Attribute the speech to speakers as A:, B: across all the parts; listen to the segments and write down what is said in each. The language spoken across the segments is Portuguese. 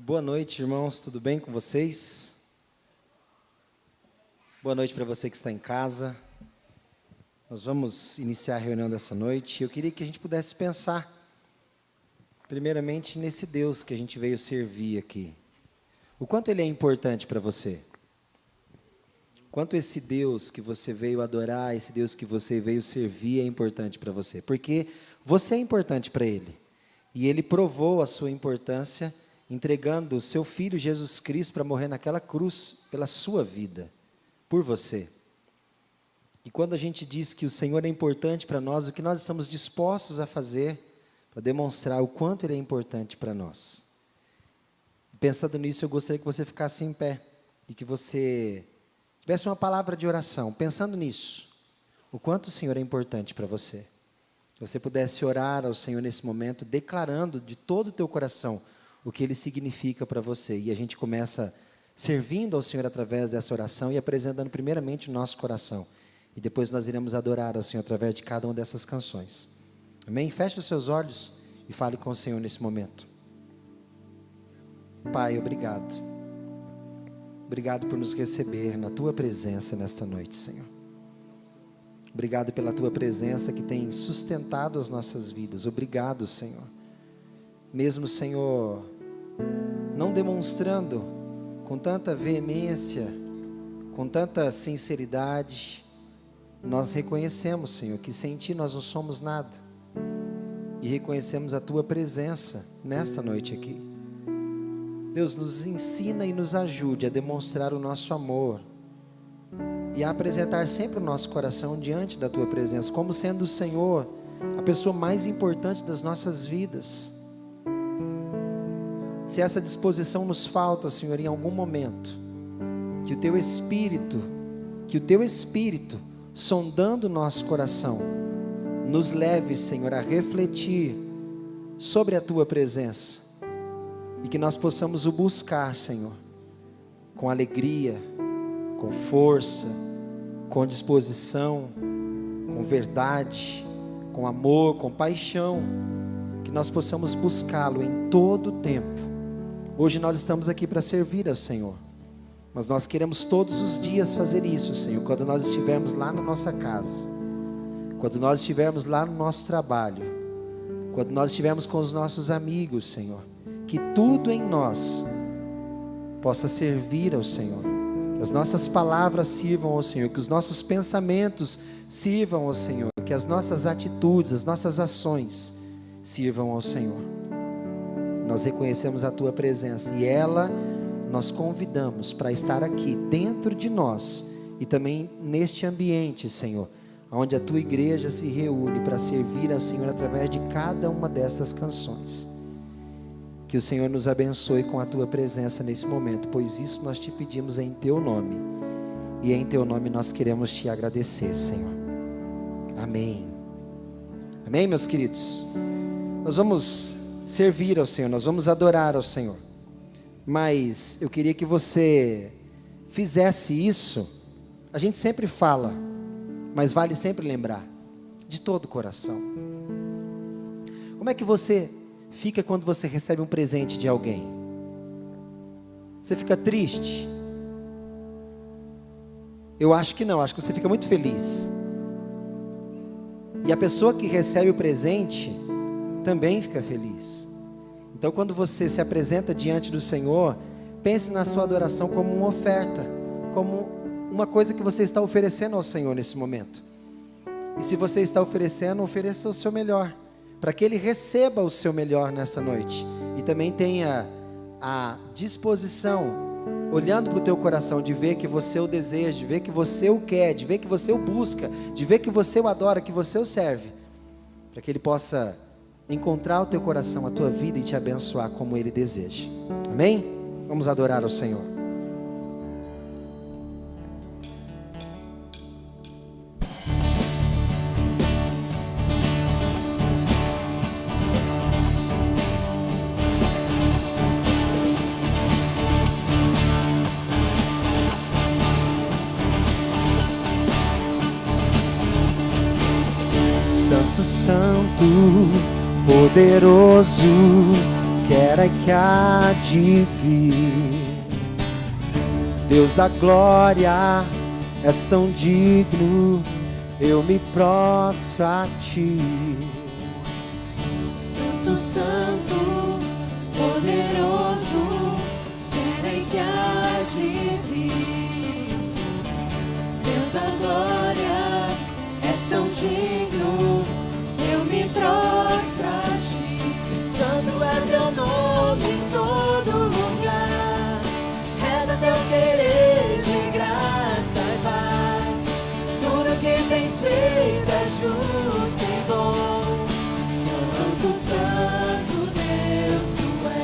A: Boa noite, irmãos, tudo bem com vocês? Boa noite para você que está em casa. Nós vamos iniciar a reunião dessa noite. Eu queria que a gente pudesse pensar, primeiramente, nesse Deus que a gente veio servir aqui. O quanto Ele é importante para você? Quanto esse Deus que você veio adorar, esse Deus que você veio servir é importante para você? Porque você é importante para Ele. E Ele provou a sua importância entregando o seu Filho Jesus Cristo para morrer naquela cruz pela sua vida, por você. E quando a gente diz que o Senhor é importante para nós, o que nós estamos dispostos a fazer para demonstrar o quanto Ele é importante para nós? Pensando nisso, eu gostaria que você ficasse em pé e que você tivesse uma palavra de oração, pensando nisso, o quanto o Senhor é importante para você. Se você pudesse orar ao Senhor nesse momento, declarando de todo o teu coração o que Ele significa para você. E a gente começa servindo ao Senhor através dessa oração e apresentando primeiramente o nosso coração. E depois nós iremos adorar ao Senhor através de cada uma dessas canções. Amém? Feche os seus olhos e fale com o Senhor nesse momento. Pai, obrigado. Obrigado por nos receber na Tua presença nesta noite, Senhor. Obrigado pela Tua presença que tem sustentado as nossas vidas. Obrigado, Senhor. Mesmo, Senhor, não demonstrando com tanta veemência, com tanta sinceridade, nós reconhecemos, Senhor, que sem Ti nós não somos nada. E reconhecemos a Tua presença nesta noite aqui. Deus, nos ensina e nos ajude a demonstrar o nosso amor e a apresentar sempre o nosso coração diante da Tua presença, como sendo o Senhor a pessoa mais importante das nossas vidas. Se essa disposição nos falta, Senhor, em algum momento, que o Teu Espírito, sondando o nosso coração, nos leve, Senhor, a refletir sobre a Tua presença, e que nós possamos o buscar, Senhor, com alegria, com força, com disposição, com verdade, com amor, com paixão, que nós possamos buscá-lo em todo o tempo. Hoje nós estamos aqui para servir ao Senhor, mas nós queremos todos os dias fazer isso, Senhor, quando nós estivermos lá na nossa casa, quando nós estivermos lá no nosso trabalho, quando nós estivermos com os nossos amigos, Senhor, que tudo em nós possa servir ao Senhor, que as nossas palavras sirvam ao Senhor, que os nossos pensamentos sirvam ao Senhor, que as nossas atitudes, as nossas ações sirvam ao Senhor. Nós reconhecemos a Tua presença e ela nós convidamos para estar aqui dentro de nós e também neste ambiente, Senhor, onde a Tua igreja se reúne para servir ao Senhor através de cada uma dessas canções. Que o Senhor nos abençoe com a Tua presença nesse momento, pois isso nós te pedimos em Teu nome, e em Teu nome nós queremos Te agradecer, Senhor. Amém. Amém, meus queridos? Nós vamos servir ao Senhor, nós vamos adorar ao Senhor, mas eu queria que você fizesse isso. A gente sempre fala, mas vale sempre lembrar, de todo o coração. Como é que você fica quando você recebe um presente de alguém? Você fica triste? Eu acho que não, acho que você fica muito feliz. E a pessoa que recebe o presente também fica feliz. Então, quando você se apresenta diante do Senhor, pense na sua adoração como uma oferta, como uma coisa que você está oferecendo ao Senhor nesse momento. E se você está oferecendo, ofereça o seu melhor, para que Ele receba o seu melhor nesta noite, e também tenha a disposição, olhando para o teu coração, de ver que você o deseja, de ver que você o quer, de ver que você o busca, de ver que você o adora, que você o serve, para que Ele possa encontrar o teu coração, a tua vida e te abençoar como Ele deseja. Amém? Vamos adorar ao Senhor. Santo, Santo, poderoso, quer é que há de vir. Deus da glória, és tão digno, eu me prostro a ti.
B: Santo, Santo, poderoso, quer é que há de vir. Deus da glória, és tão digno, eu me prostro a ti. Santo é teu nome em todo lugar, é do teu querer de graça e paz. Tudo que tens feito é justo e bom. Santo, Santo, Deus tu és.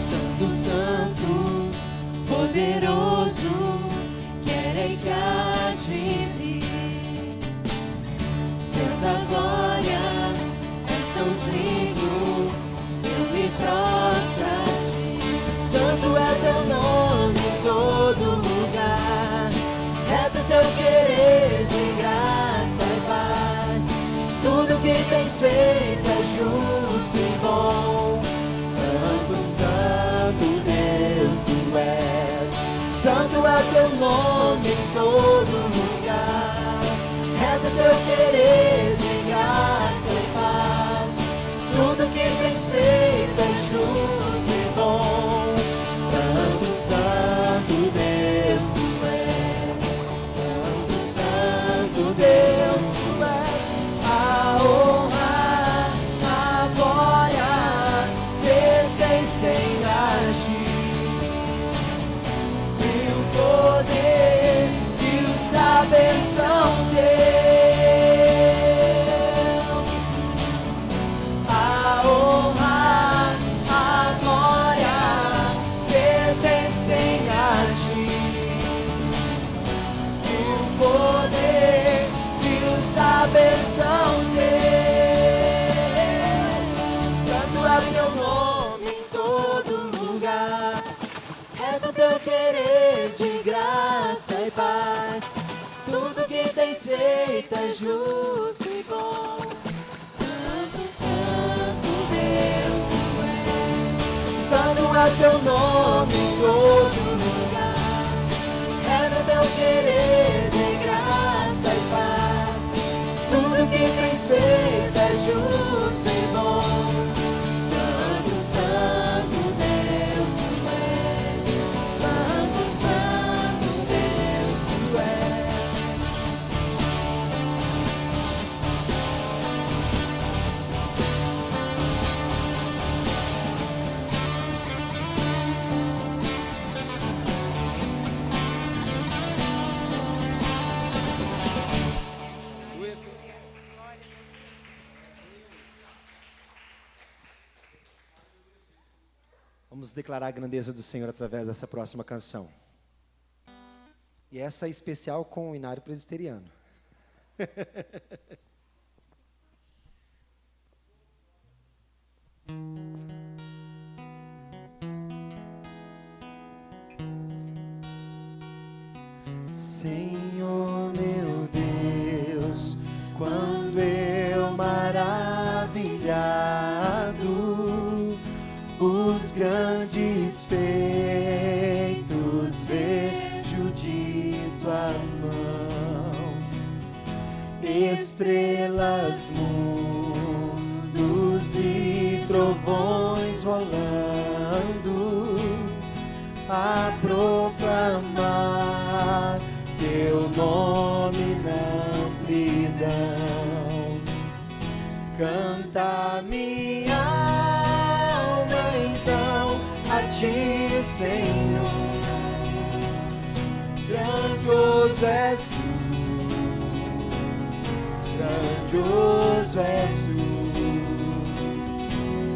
B: Santo, Santo, poderoso, quer que há de vir. Deus da glória, és tão digno, eu me prostro a ti. Santo é teu nome em todo lugar, é do teu querer de graça e paz. Tudo que tens feito é justo e bom. Santo, Santo, Deus tu és. Santo é teu nome em todo lugar, é do teu querer de graça e paz. Tudo que tens feito é justo e bom. Santo, Santo, Deus tu és. Santo, Santo, Deus tu és. A honra, a glória pertencem a ti. E o poder e o saber são teus. A honra, a glória pertencem a ti. E o poder e o saber são teus. Santo é teu nome em todo lugar, é do teu querer de graça e paz. Tudo que tens feito é justo e bom. Santo, Santo, Deus tu és. Santo é teu nome em todo lugar, é do teu querer de graça e paz. Tudo que tens feito é justo e bom. Santo, Santo, Deus tu és. Santo, Santo, Deus tu és.
A: Vamos declarar a grandeza do Senhor através dessa próxima canção. E essa é especial com o Inário Presbiteriano. Senhor meu Deus, quando eu maravilhado os grandes feitos vejo de tua mão, estrelas, mundos e trovões rolando a proclamar teu nome não Canta minha alma então a ti, Senhor. Grandioso és tu, grandioso és tu.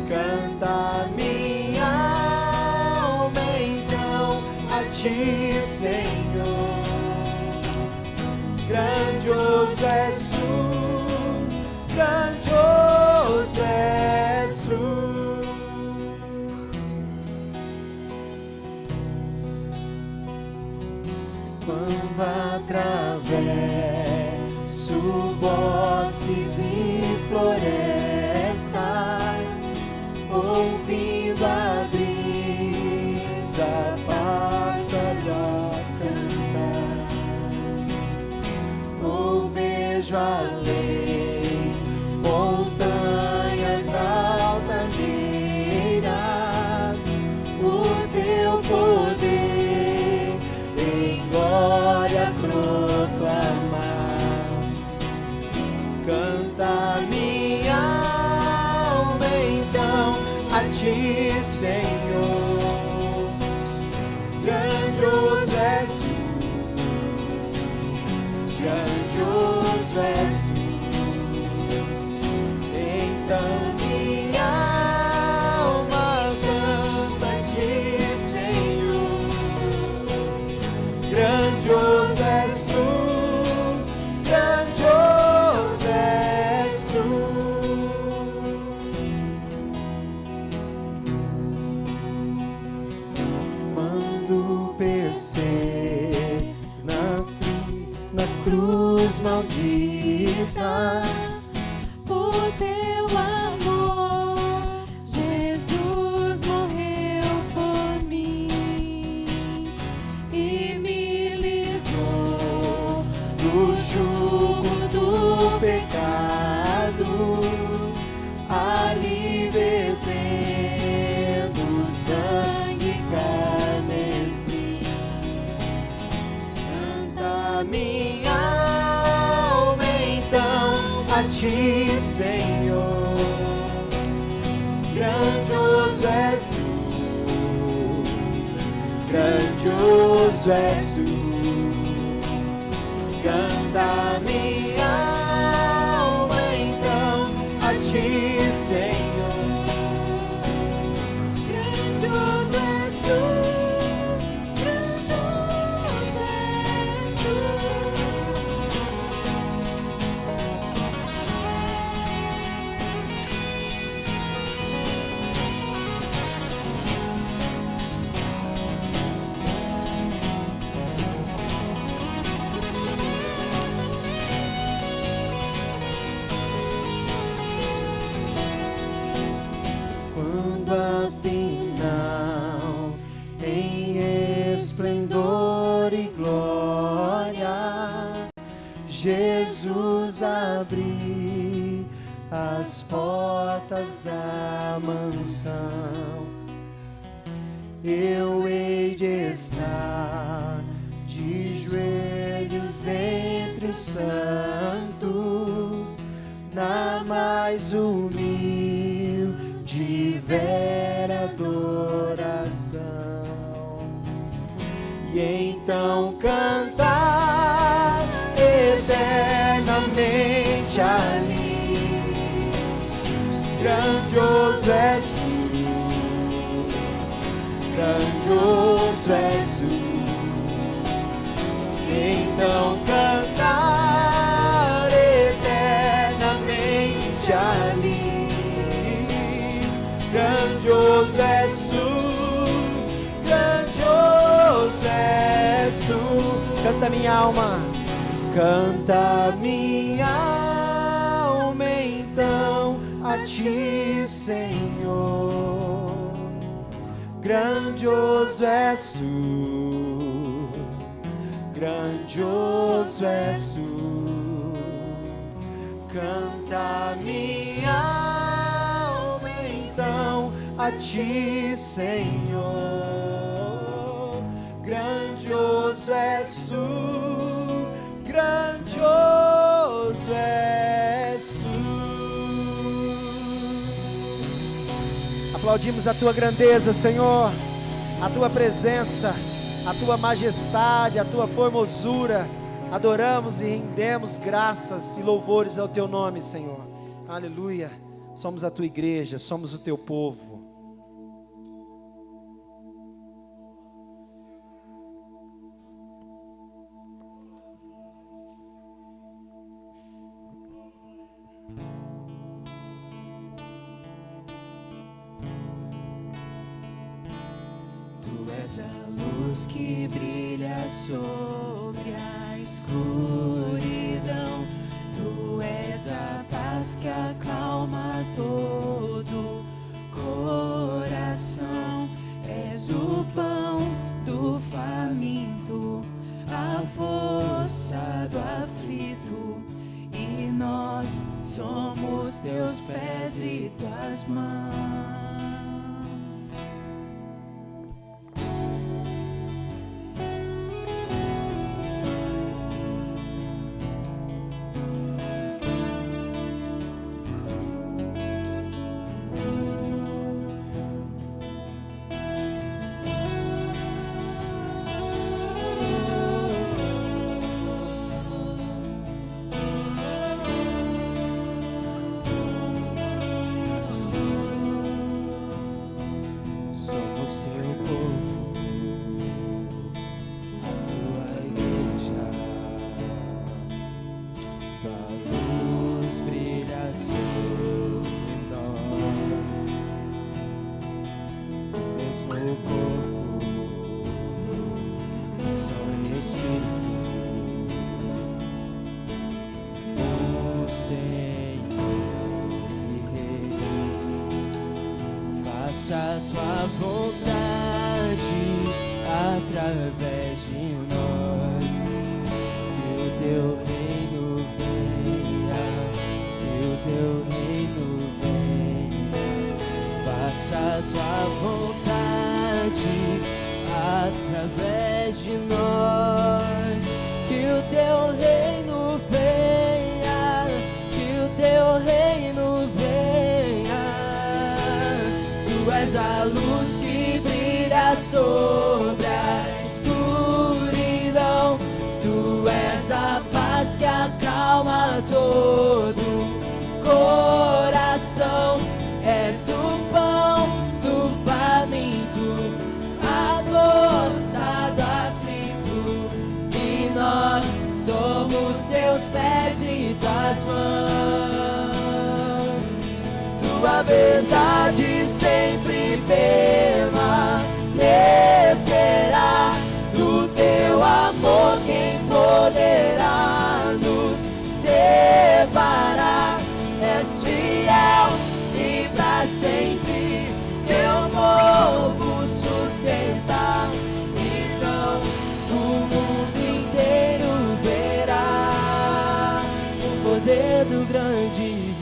A: Canta minha alma então a ti, Senhor. Grandioso és tu, grandioso és tu. Quando atravesso bosques e florestas, ouvindo a brisa pássaro a cantar, ou vejo além montanhas altaneiras, o teu poder em glória proclamar. Canta minha alma então a ti, Senhor. Grandioso és tu, grandioso és tu. Então minha alma canta a ti, Senhor. Grandioso és tu, grandioso és tu. Quando perceber na cruz maldita,
B: Por teu amor, Jesus morreu por mim e me livrou
A: do jugo do pecado, ali vertendo sangue carmesim. Canta minha alma então a ti, Senhor. Grandioso és tu, grandioso és tu. Canta minha alma então a ti, Senhor.
B: Grandioso és tu, grandioso és tu.
A: Quando afinal em esplendor e glória Jesus abrir as portas da mansão, eu hei de estar de joelhos entre os santos, na mais humilde vera adoração, e então cantar eternamente ali. Grandioso és tu, grandioso és tu. Então cantar eternamente ali. Grandioso és tu, grandioso és tu. Canta minha alma, canta minha alma então a ti, Senhor. Grandioso és tu, grandioso és tu. Canta minha alma então a ti, Senhor. Grandioso és tu, grandioso és tu. Aplaudimos a tua grandeza, Senhor, a tua presença, a tua majestade, a tua formosura. Adoramos e rendemos graças e louvores ao teu nome, Senhor. Aleluia. Somos a tua igreja, somos o teu povo.
B: Tu és a luz que brilha sobre a escuridão. Tu és a paz que acalma todo coração. És o pão do faminto, a força do aflito. E nós somos teus pés e tuas mãos.
C: a tua vontade através de nós. Que o teu reino venha, que o teu reino venha. Faça a tua vontade através de nós. Que o teu reino venha, que o teu reino venha. Tu és a luz que brilha sobre a escuridão. Tu és a paz que acalma todo coração. És o pão do faminto, a força do aflito. E nós somos teus pés e tuas mãos. Tua verdade sempre permanecerá. Do teu amor quem poderá nos separar? És fiel e pra sempre teu povo sustentar. Então o mundo inteiro verá o poder do grande Rei.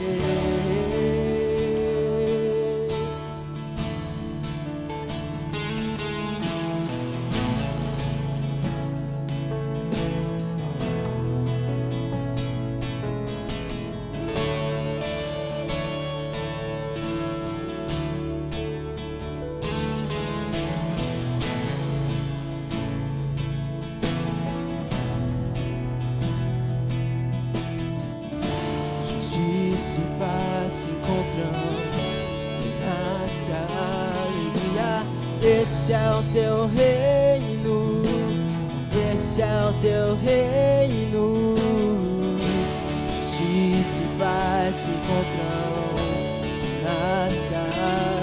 C: Justiça e paz se encontram, graça, alegria. Esse é o teu reino, esse é o teu reino. Justiça e paz se encontram, graça,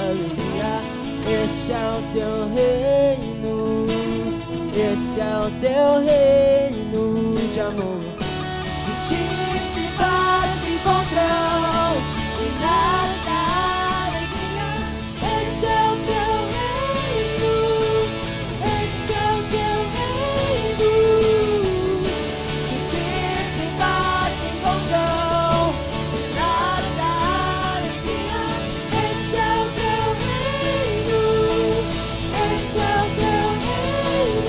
C: alegria. Esse é o teu reino, esse é o teu reino de amor. Justiça e paz se encontram e nasce alegria. Esse é o teu reino, esse é o teu reino. Justiça e paz se encontram e nasce alegria. Esse é o teu reino, esse é o teu reino.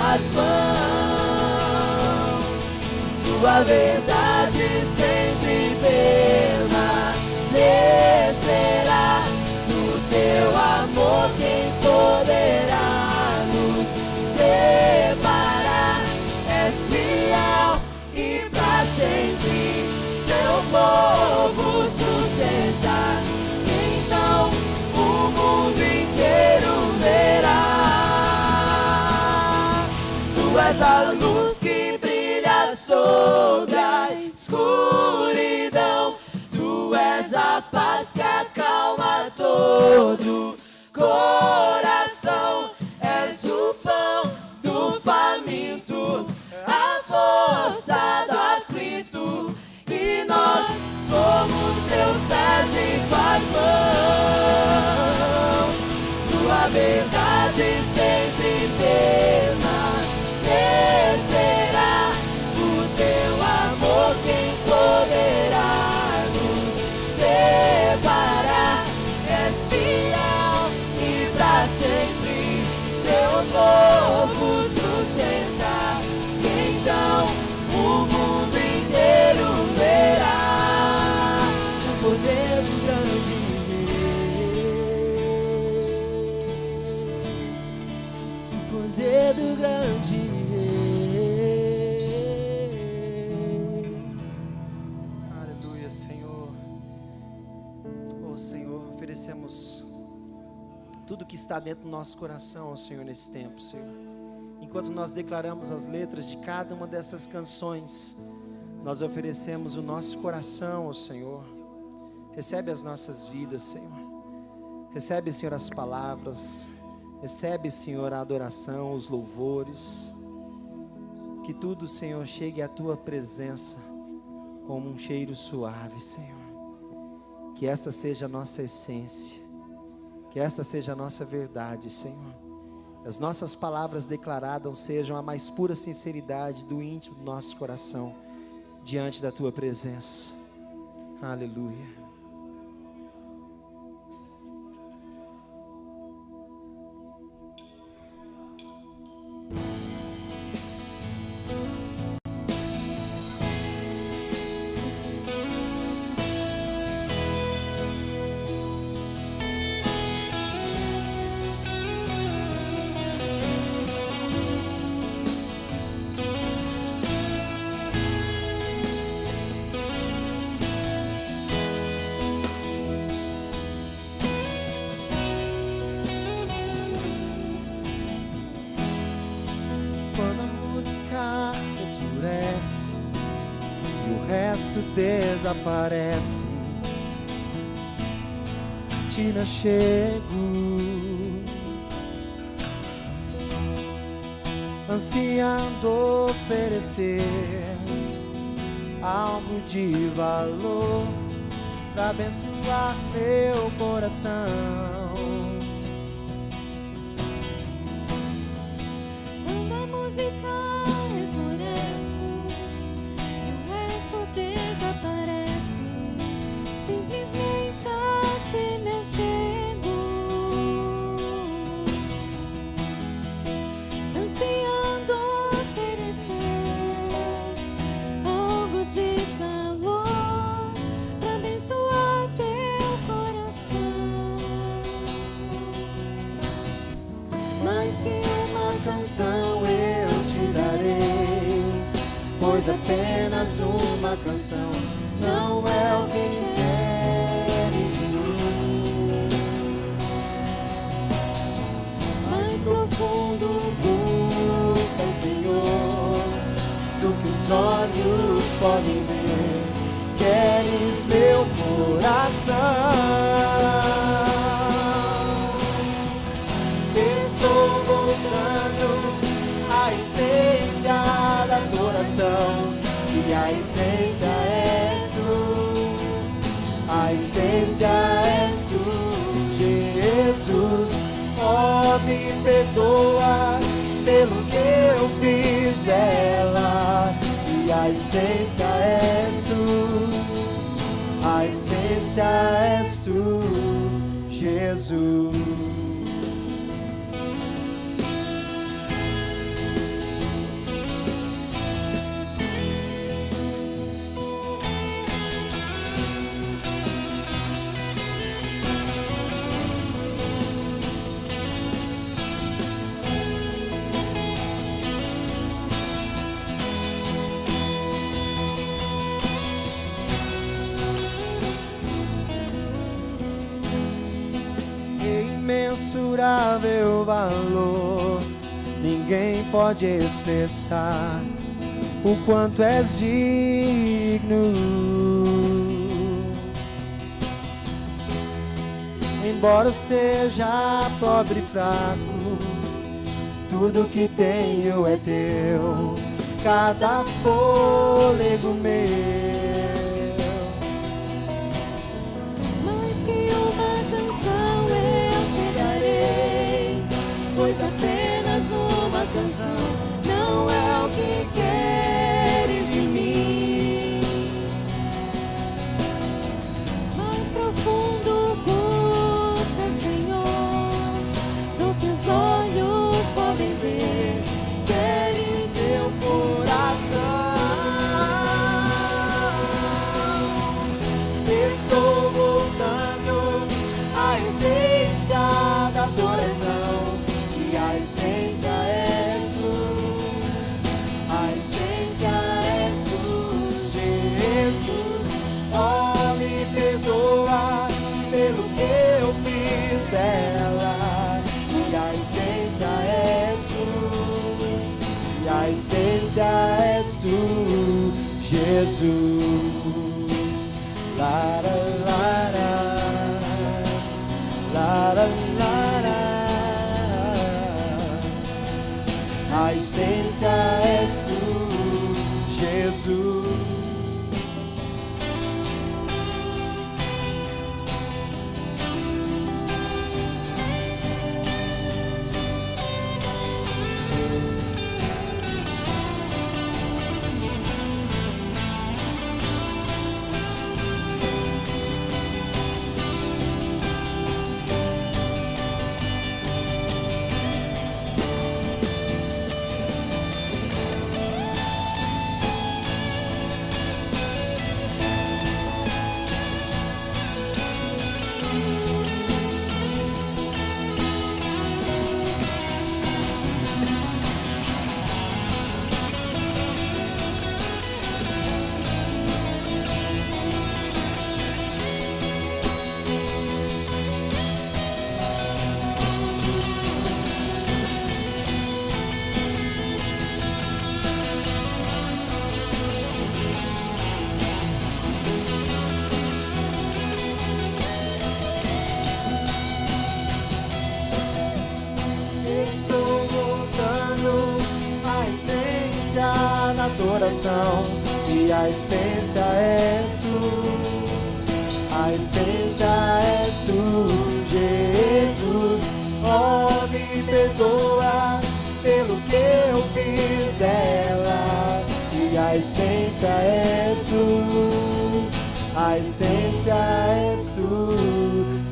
B: tuas mãos. Tua verdade sempre permanecerá. Do teu amor quem poderá nos separar? És fiel e pra sempre teu povo sustentar. Então o mundo inteiro verá. Tu és a luz que brilha sobre a escuridão. Tu és a paz que acalma todo coração. És o pão do faminto, a força do aflito. E nós somos teus pés e tuas mãos. Tua verdade sempre permanecerá. O teu amor quem poderá nos separar? És fiel e pra sempre teu povo sustentar. Então o mundo inteiro verá o poder do grande Rei. O poder do grande Rei.
A: Aleluia, Senhor. Oh, Senhor, oferecemos tudo que está dentro do nosso coração ao Senhor nesse tempo, Senhor. Enquanto nós declaramos as letras de cada uma dessas canções, nós oferecemos o nosso coração ao Senhor. Recebe as nossas vidas, Senhor. Recebe, Senhor, as palavras. Recebe, Senhor, a adoração, os louvores. Que tudo, Senhor, chegue à tua presença como um cheiro suave, Senhor. Que esta seja a nossa essência. Que esta seja a nossa verdade, Senhor. As nossas palavras declaradas sejam a mais pura sinceridade do íntimo do nosso coração diante da tua presença. Aleluia. Quando a música escurece e o resto desaparece, te chego, ansiando oferecer algo de valor pra abençoar meu coração.
C: Quando a música esmorece e o resto desaparece, simplesmente a ti me chego, ansiando oferecer algo de valor pra abençoar teu coração. Mais que uma canção eu te darei, pois apenas uma canção não é o que queres de mim. Mais profundo busca, Senhor, do que os olhos podem ver. Queres meu coração. Estou voltando à essência da adoração, e a essência és tu, a essência és tu, Jesus. Oh, me perdoa pelo que eu fiz dela, e a essência és tu, a essência és tu, Jesus.
A: imensurável valor, ninguém pode expressar o quanto és digno. Embora eu seja pobre e fraco, tudo que tenho é teu, cada fôlego meu.
C: Mais que uma canção eu te darei, pois apenas uma canção não é o que queres de mim. Mais profundo busca, Senhor, do que os olhos podem ver. Queres meu coração.
A: Estou voltando à essência da adoração, e a essência és tu, a essência és tu, Jesus. Oh, me perdoa pelo que eu fiz dela, e a essência és tu, e a essência és tu, Jesus. La la la la, la la la la. A essência és tu, Jesus. Adoração, e a essência és tu, a essência és tu, Jesus. Oh, me perdoa pelo que eu fiz dela, e a essência és tu, a essência és tu,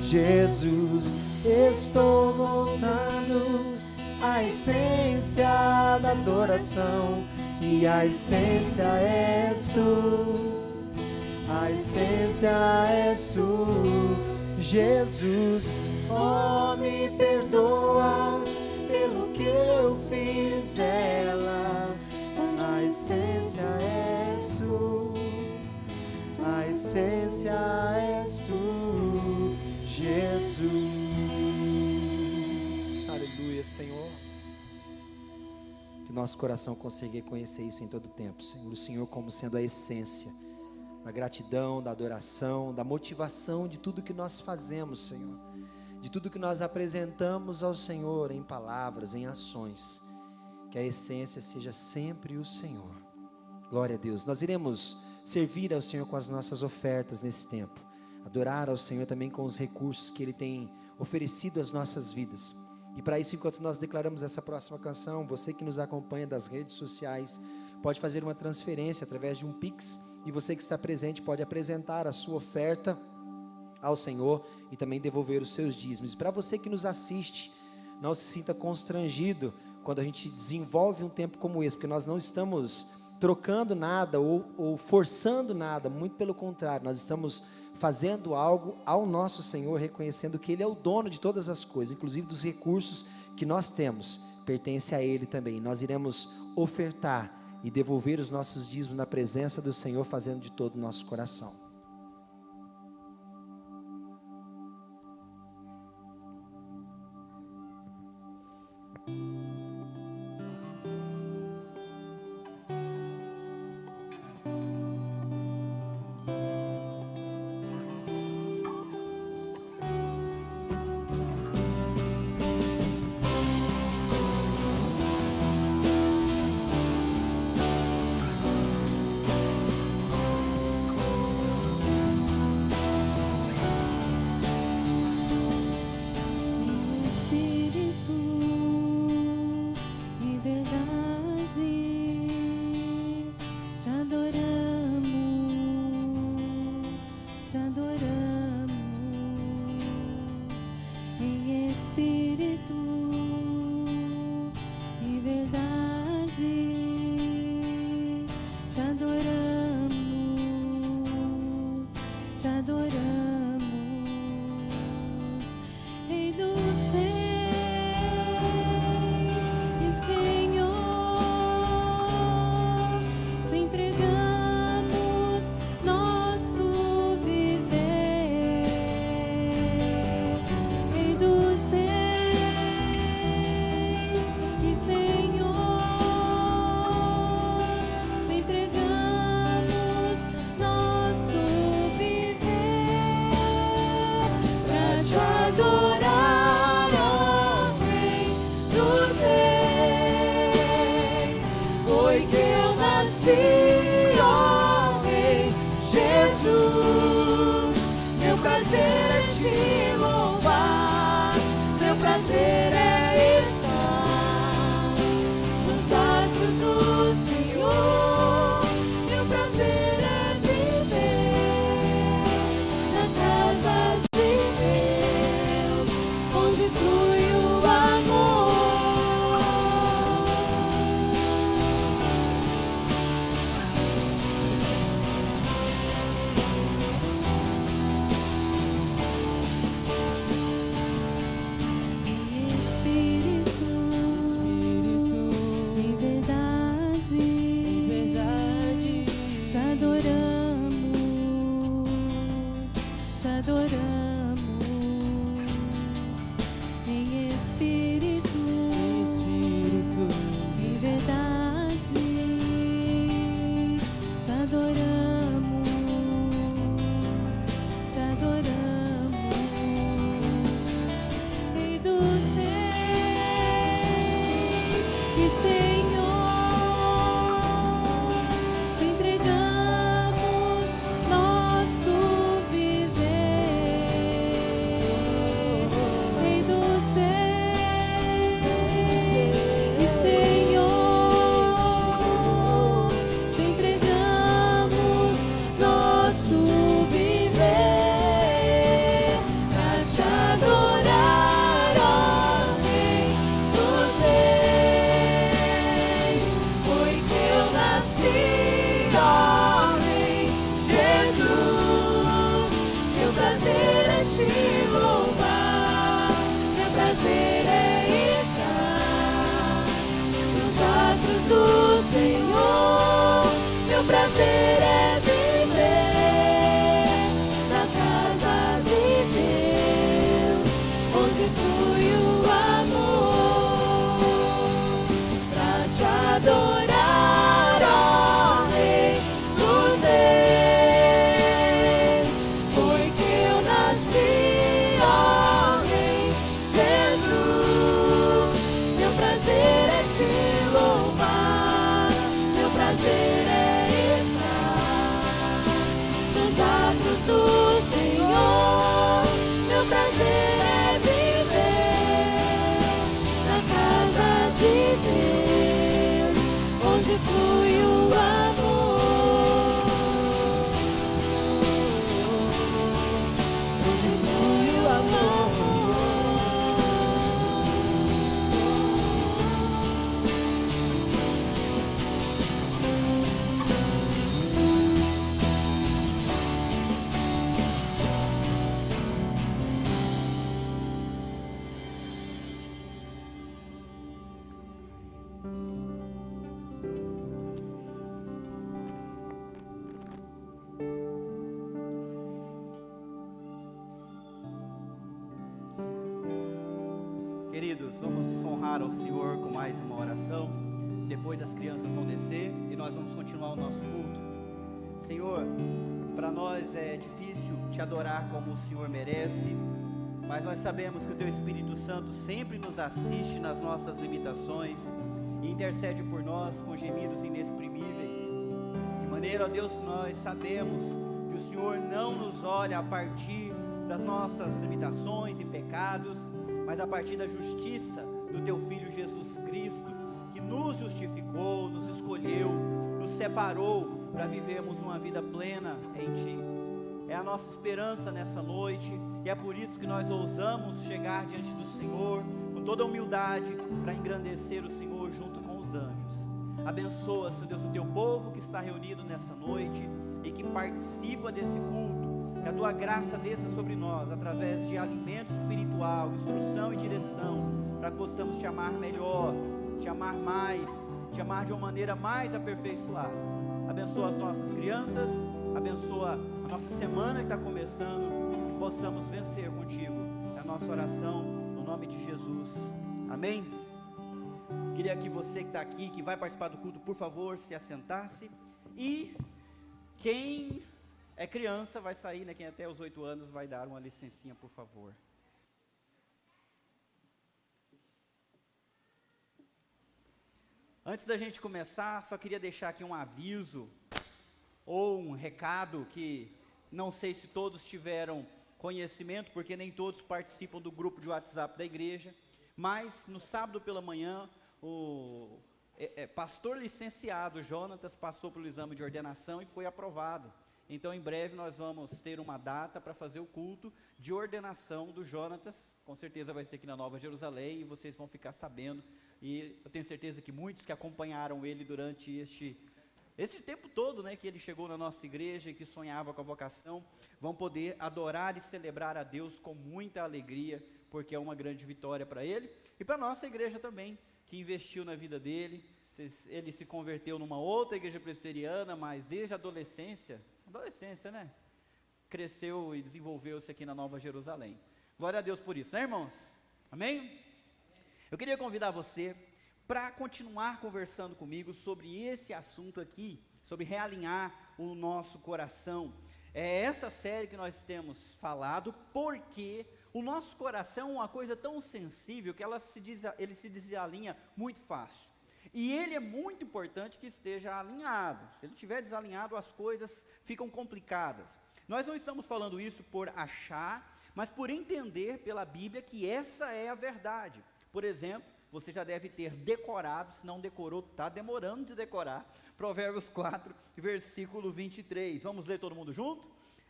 A: Jesus. Estou voltando à essência da adoração, e a essência és tu, a essência és tu, Jesus. Oh, me perdoa pelo que eu fiz dela, a essência és tu, a essência és tu, Jesus. Aleluia, Senhor. Que nosso coração consiga reconhecer isso em todo o tempo, Senhor. O Senhor como sendo a essência da gratidão, da adoração, da motivação de tudo que nós fazemos, Senhor. De tudo que nós apresentamos ao Senhor em palavras, em ações. Que a essência seja sempre o Senhor. Glória a Deus. Nós iremos servir ao Senhor com as nossas ofertas nesse tempo. Adorar ao Senhor também com os recursos que Ele tem oferecido às nossas vidas. E para isso, enquanto nós declaramos essa próxima canção, você que nos acompanha das redes sociais, pode fazer uma transferência através de um Pix, e você que está presente pode apresentar a sua oferta ao Senhor e também devolver os seus dízimos. Para você que nos assiste, não se sinta constrangido quando a gente desenvolve um tempo como esse, porque nós não estamos trocando nada ou forçando nada, muito pelo contrário, nós estamos fazendo algo ao nosso Senhor, reconhecendo que Ele é o dono de todas as coisas, inclusive dos recursos que nós temos, pertence a Ele também. Nós iremos ofertar e devolver os nossos dízimos na presença do Senhor, fazendo de todo o nosso coração.
B: nasci, ó Rei Jesus. Meu prazer é te louvar, meu prazer é estar nos atos do Senhor. Meu prazer é viver na casa de Deus, onde flui o amor. Em espírito, em verdade, te adoramos, te adoramos, Rei dos Reis e Senhor, te entregamos nosso viver, Rei dos Reis e Senhor, te entregamos nosso viver, pra te adorar, ó Rei dos Reis. Foi que eu nasci, ó Rei Jesus. Meu prazer é te louvar, meu prazer é estar nos atos do Senhor. Meu prazer é viver na casa de Deus, onde flui o amor, pra te adorar, ó Rei dos Reis. Foi que eu nasci, ó Rei Jesus. Meu prazer é te louvar, meu prazer é estar nos atos do Senhor. Meu prazer é viver na casa de Deus, onde flui o amor, onde flui o amor.
D: Queridos, vamos honrar ao Senhor com mais uma oração. Depois as crianças vão descer e nós vamos continuar o nosso culto. Senhor, para nós é difícil te adorar como o Senhor merece, mas nós sabemos que o Teu Espírito Santo sempre nos assiste nas nossas limitações e intercede por nós com gemidos inexprimíveis. De maneira, ó Deus, que nós sabemos que o Senhor não nos olha a partir das nossas limitações e pecados, mas a partir da justiça do Teu Filho Jesus Cristo, que nos justificou, nos escolheu, nos separou para vivermos uma vida plena em Ti. É a nossa esperança nessa noite, e é por isso que nós ousamos chegar diante do Senhor, com toda a humildade, para engrandecer o Senhor junto com os anjos. Abençoa, Senhor Deus, o Teu povo que está reunido nessa noite, e que participa desse culto. Que a Tua graça desça sobre nós, através de alimento espiritual, instrução e direção, para que possamos Te amar melhor, Te amar mais, Te amar de uma maneira mais aperfeiçoada. Abençoa as nossas crianças, abençoa a nossa semana que está começando, que possamos vencer contigo. É a nossa oração, no nome de Jesus. Amém? Queria que você que está aqui, que vai participar do culto, por favor, se assentasse. E quem é criança vai sair, né? Quem até os 8 anos vai dar uma licencinha, por favor. Antes da gente começar, só queria deixar aqui um aviso ou um recado que não sei se todos tiveram conhecimento, porque nem todos participam do grupo de WhatsApp da igreja, mas no sábado pela manhã, o pastor licenciado Jonatas passou pelo exame de ordenação e foi aprovado. Então em breve nós vamos ter uma data para fazer o culto de ordenação do Jonatas, com certeza vai ser aqui na Nova Jerusalém, e vocês vão ficar sabendo, e eu tenho certeza que muitos que acompanharam ele durante esse tempo todo, né, que ele chegou na nossa igreja e que sonhava com a vocação, vão poder adorar e celebrar a Deus com muita alegria, porque é uma grande vitória para ele, e para a nossa igreja também, que investiu na vida dele. Ele se converteu numa outra igreja presbiteriana, mas desde a adolescência, né, cresceu e desenvolveu-se aqui na Nova Jerusalém. Glória a Deus por isso, né, irmãos? Amém? Eu queria convidar você para continuar conversando comigo sobre esse assunto aqui, sobre realinhar o nosso coração. É essa série que nós temos falado, porque o nosso coração é uma coisa tão sensível que ele se desalinha muito fácil. E ele é muito importante que esteja alinhado. Se ele estiver desalinhado, as coisas ficam complicadas. Nós não estamos falando isso por achar, mas por entender pela Bíblia que essa é a verdade. Por exemplo, você já deve ter decorado, se não decorou, está demorando de decorar, Provérbios 4, versículo 23. Vamos ler todo mundo junto?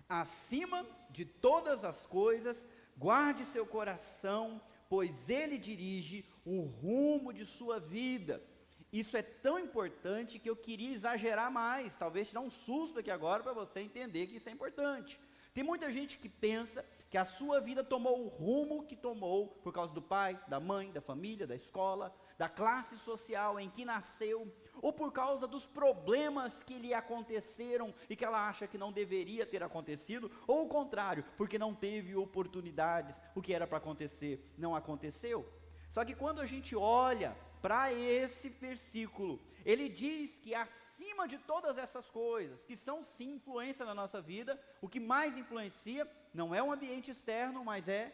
D: Acima de todas as coisas, guarde seu coração, pois ele dirige o rumo de sua vida. Isso é tão importante que eu queria exagerar mais, talvez te dar um susto aqui agora para você entender que isso é importante. Tem muita gente que pensa que a sua vida tomou o rumo que tomou por causa do pai, da mãe, da família, da escola, da classe social em que nasceu, ou por causa dos problemas que lhe aconteceram e que ela acha que não deveria ter acontecido, ou o contrário, porque não teve oportunidades, o que era para acontecer não aconteceu. Só que quando a gente olha para esse versículo, ele diz que acima de todas essas coisas, que são sim influência na nossa vida, o que mais influencia não é o ambiente externo, mas é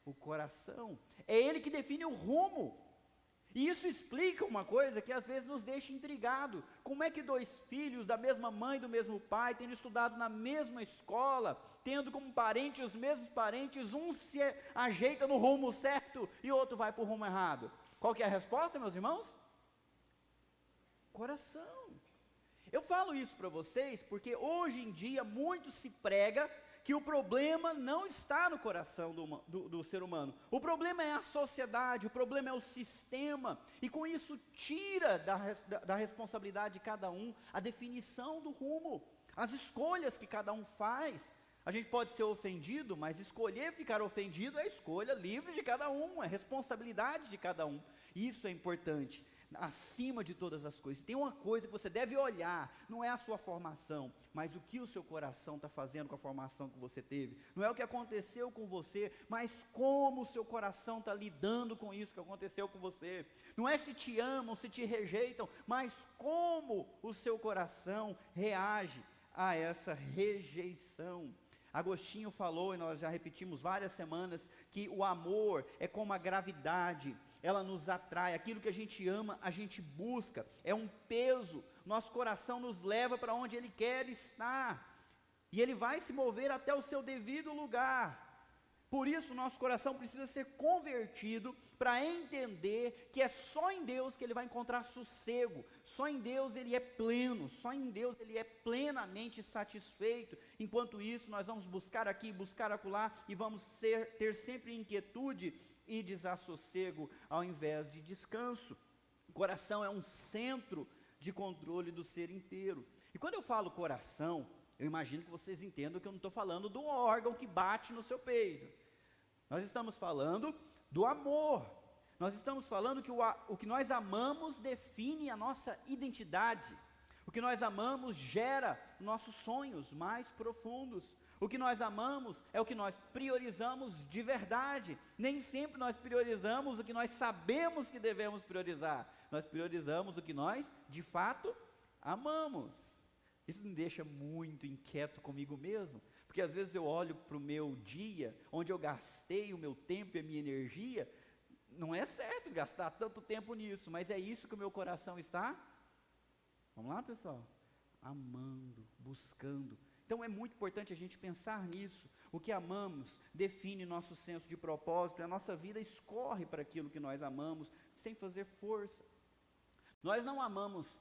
D: o coração. É ele que define o rumo. E isso explica uma coisa que às vezes nos deixa intrigado. Como é que dois filhos da mesma mãe e do mesmo pai, tendo estudado na mesma escola, tendo como parente os mesmos parentes, um se ajeita no rumo certo e o outro vai para o rumo errado? Qual que é a resposta, meus irmãos? Coração. Eu falo isso para vocês porque hoje em dia muito se prega que o problema não está no coração do ser humano. O problema é a sociedade, o problema é o sistema, e com isso tira da responsabilidade de cada um a definição do rumo, as escolhas que cada um faz. A gente pode ser ofendido, mas escolher ficar ofendido é escolha livre de cada um, é responsabilidade de cada um. Isso é importante, acima de todas as coisas. Tem uma coisa que você deve olhar, não é a sua formação, mas o que o seu coração está fazendo com a formação que você teve. Não é o que aconteceu com você, mas como o seu coração está lidando com isso que aconteceu com você. Não é se te amam, se te rejeitam, mas como o seu coração reage a essa rejeição. Agostinho falou, e nós já repetimos várias semanas, que o amor é como a gravidade, ela nos atrai, aquilo que a gente ama, a gente busca, é um peso, nosso coração nos leva para onde ele quer estar, e ele vai se mover até o seu devido lugar. Por isso nosso coração precisa ser convertido para entender que é só em Deus que ele vai encontrar sossego, só em Deus ele é pleno, só em Deus ele é plenamente satisfeito. Enquanto isso nós vamos buscar aqui, buscar acolá, e vamos ter sempre inquietude e desassossego ao invés de descanso. O coração é um centro de controle do ser inteiro. E quando eu falo coração, eu imagino que vocês entendam que eu não estou falando do órgão que bate no seu peito. Nós estamos falando do amor. Nós estamos falando que o que nós amamos define a nossa identidade. O que nós amamos gera nossos sonhos mais profundos. O que nós amamos é o que nós priorizamos de verdade. Nem sempre nós priorizamos o que nós sabemos que devemos priorizar. Nós priorizamos o que nós, de fato, amamos. Isso me deixa muito inquieto comigo mesmo, porque às vezes eu olho para o meu dia, onde eu gastei o meu tempo e a minha energia, não é certo gastar tanto tempo nisso, mas é isso que o meu coração está, vamos lá pessoal, amando, buscando. Então é muito importante a gente pensar nisso. O que amamos define nosso senso de propósito, a nossa vida escorre para aquilo que nós amamos, sem fazer força. Nós não amamos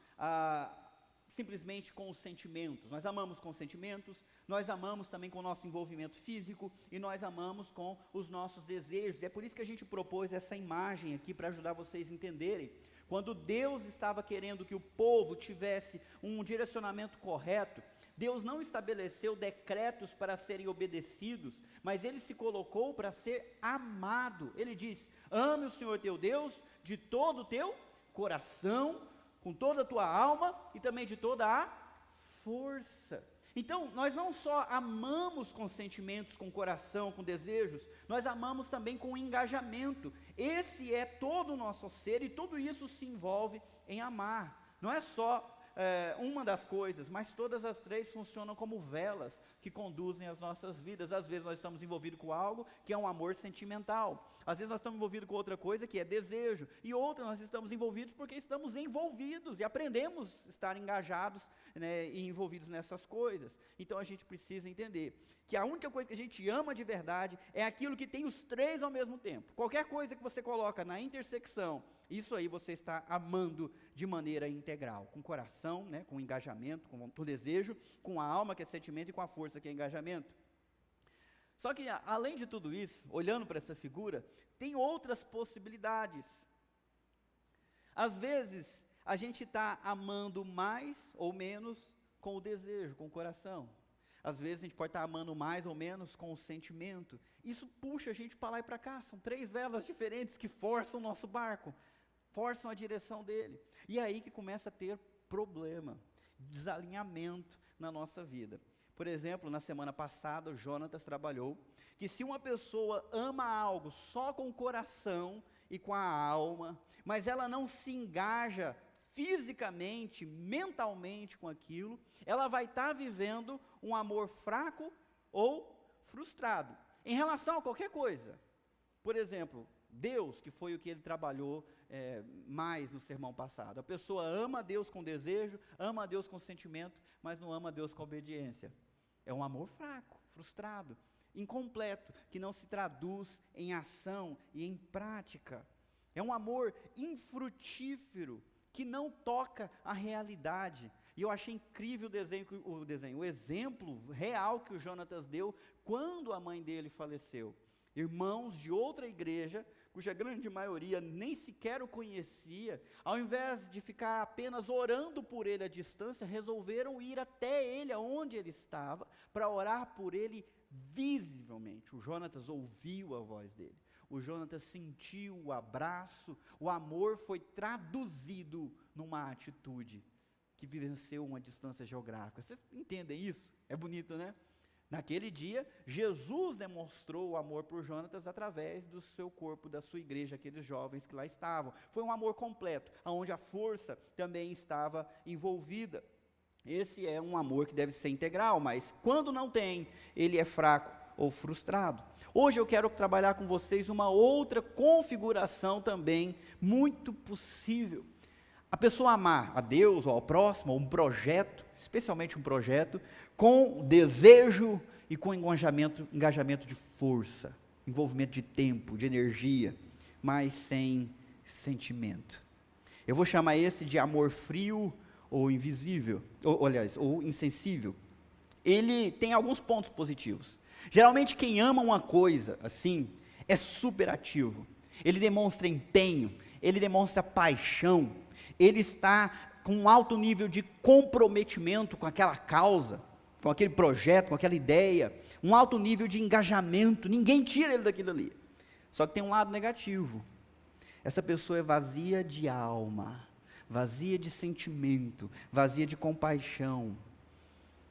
D: simplesmente com os sentimentos, nós amamos com os sentimentos, nós amamos também com o nosso envolvimento físico, e nós amamos com os nossos desejos. É por isso que a gente propôs essa imagem aqui, para ajudar vocês a entenderem. Quando Deus estava querendo que o povo tivesse um direcionamento correto, Deus não estabeleceu decretos para serem obedecidos, mas Ele se colocou para ser amado. Ele diz: ame o Senhor teu Deus de todo o teu coração, com toda a tua alma e também de toda a força. Então, nós não só amamos com sentimentos, com coração, com desejos, nós amamos também com engajamento. Esse é todo o nosso ser, e tudo isso se envolve em amar. Não é só uma das coisas, mas todas as três funcionam como velas que conduzem as nossas vidas. Às vezes nós estamos envolvidos com algo que é um amor sentimental, às vezes nós estamos envolvidos com outra coisa que é desejo, e outra nós estamos envolvidos porque estamos envolvidos e aprendemos a estar engajados, né, e envolvidos nessas coisas. Então a gente precisa entender que a única coisa que a gente ama de verdade é aquilo que tem os três ao mesmo tempo. Qualquer coisa que você coloca na intersecção, isso aí você está amando de maneira integral, com o coração, né, com o engajamento, com o desejo, com a alma, que é sentimento, e com a força, que é engajamento. Só que, além de tudo isso, olhando para essa figura, tem outras possibilidades. Às vezes, a gente está amando mais ou menos com o desejo, com o coração. Às vezes a gente pode estar amando mais ou menos com o sentimento. Isso puxa a gente para lá e para cá. São três velas diferentes que forçam o nosso barco, forçam a direção dele. E é aí que começa a ter problema, desalinhamento na nossa vida. Por exemplo, na semana passada, o Jonatas trabalhou que se uma pessoa ama algo só com o coração e com a alma, mas ela não se engaja fisicamente, mentalmente com aquilo, ela vai estar vivendo um amor fraco ou frustrado, em relação a qualquer coisa. Por exemplo, Deus, que foi o que ele trabalhou mais no sermão passado. A pessoa ama a Deus com desejo, ama a Deus com sentimento, mas não ama a Deus com obediência. É um amor fraco, frustrado, incompleto, que não se traduz em ação e em prática. É um amor infrutífero, que não toca a realidade. E eu achei incrível o exemplo real que o Jonatas deu quando a mãe dele faleceu. Irmãos de outra igreja, cuja grande maioria nem sequer o conhecia, ao invés de ficar apenas orando por ele à distância, resolveram ir até ele, aonde ele estava, para orar por ele visivelmente. O Jonatas ouviu a voz dele. O Jonatas sentiu o abraço, o amor foi traduzido numa atitude que venceu uma distância geográfica. Vocês entendem isso? É bonito, né? Naquele dia, Jesus demonstrou o amor por Jonatas através do seu corpo, da sua igreja, aqueles jovens que lá estavam. Foi um amor completo, onde a força também estava envolvida. Esse é um amor que deve ser integral, mas quando não tem, ele é fraco ou frustrado. Hoje eu quero trabalhar com vocês uma outra configuração também muito possível. A pessoa amar a Deus ou ao próximo, ou um projeto, especialmente um projeto, com desejo e com engajamento de força, envolvimento de tempo, de energia, mas sem sentimento. Eu vou chamar esse de amor frio ou invisível, ou insensível. Ele tem alguns pontos positivos. Geralmente quem ama uma coisa assim é super ativo. Ele demonstra empenho, ele demonstra paixão, ele está com um alto nível de comprometimento com aquela causa, com aquele projeto, com aquela ideia, um alto nível de engajamento. Ninguém tira ele daquilo ali. Só que tem um lado negativo. Essa pessoa é vazia de alma, vazia de sentimento, vazia de compaixão.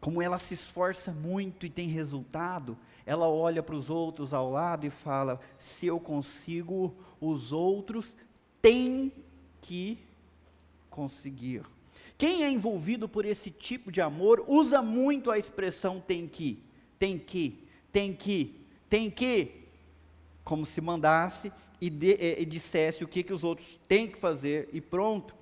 D: Como ela se esforça muito e tem resultado, ela olha para os outros ao lado e fala: se eu consigo, os outros têm que conseguir. Quem é envolvido por esse tipo de amor usa muito a expressão tem que, como se mandasse e dissesse o que os outros têm que fazer e pronto.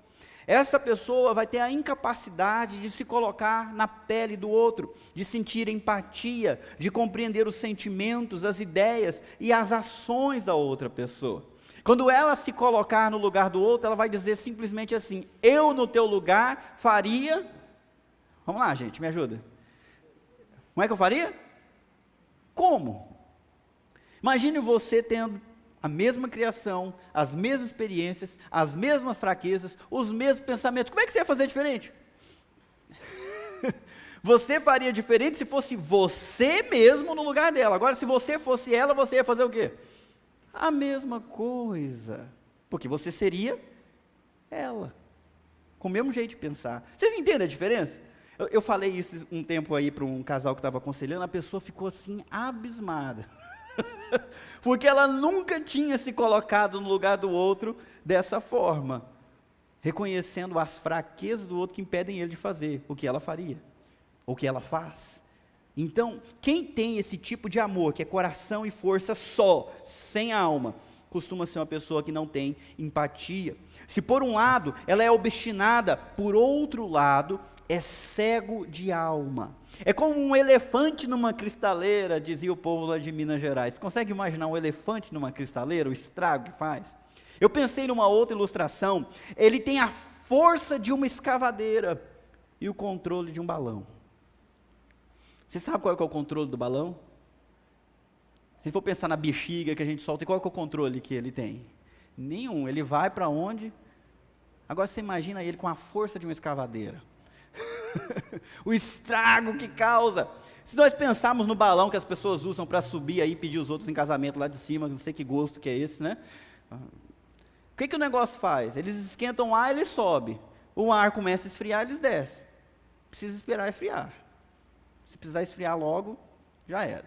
D: Essa pessoa vai ter a incapacidade de se colocar na pele do outro, de sentir empatia, de compreender os sentimentos, as ideias e as ações da outra pessoa. Quando ela se colocar no lugar do outro, ela vai dizer simplesmente assim: eu no teu lugar faria... Vamos lá, gente, me ajuda. Como é que eu faria? Como? Imagine você tendo a mesma criação, as mesmas experiências, as mesmas fraquezas, os mesmos pensamentos. Como é que você ia fazer diferente? Você faria diferente se fosse você mesmo no lugar dela. Agora, se você fosse ela, você ia fazer o quê? A mesma coisa. Porque você seria ela. Com o mesmo jeito de pensar. Vocês entendem a diferença? Eu falei isso um tempo aí para um casal que estava aconselhando, a pessoa ficou assim, abismada. Porque ela nunca tinha se colocado no lugar do outro dessa forma, reconhecendo as fraquezas do outro que impedem ele de fazer o que ela faria, o que ela faz. Então, quem tem esse tipo de amor, que é coração e força só, sem alma, costuma ser uma pessoa que não tem empatia. Se por um lado ela é obstinada, por outro lado é cego de alma. É como um elefante numa cristaleira, dizia o povo lá de Minas Gerais. Você consegue imaginar um elefante numa cristaleira, o estrago que faz? Eu pensei numa outra ilustração. Ele tem a força de uma escavadeira e o controle de um balão. Você sabe qual é o controle do balão? Se for pensar na bexiga que a gente solta, qual é o controle que ele tem? Nenhum. Ele vai para onde? Agora você imagina ele com a força de uma escavadeira. O estrago que causa. Se nós pensarmos no balão que as pessoas usam para subir aí e pedir os outros em casamento lá de cima, não sei que gosto que é esse, né? O que o negócio faz? Eles esquentam o ar, ele sobe. O ar começa a esfriar, eles descem. Precisa esperar esfriar. Se precisar esfriar logo, já era.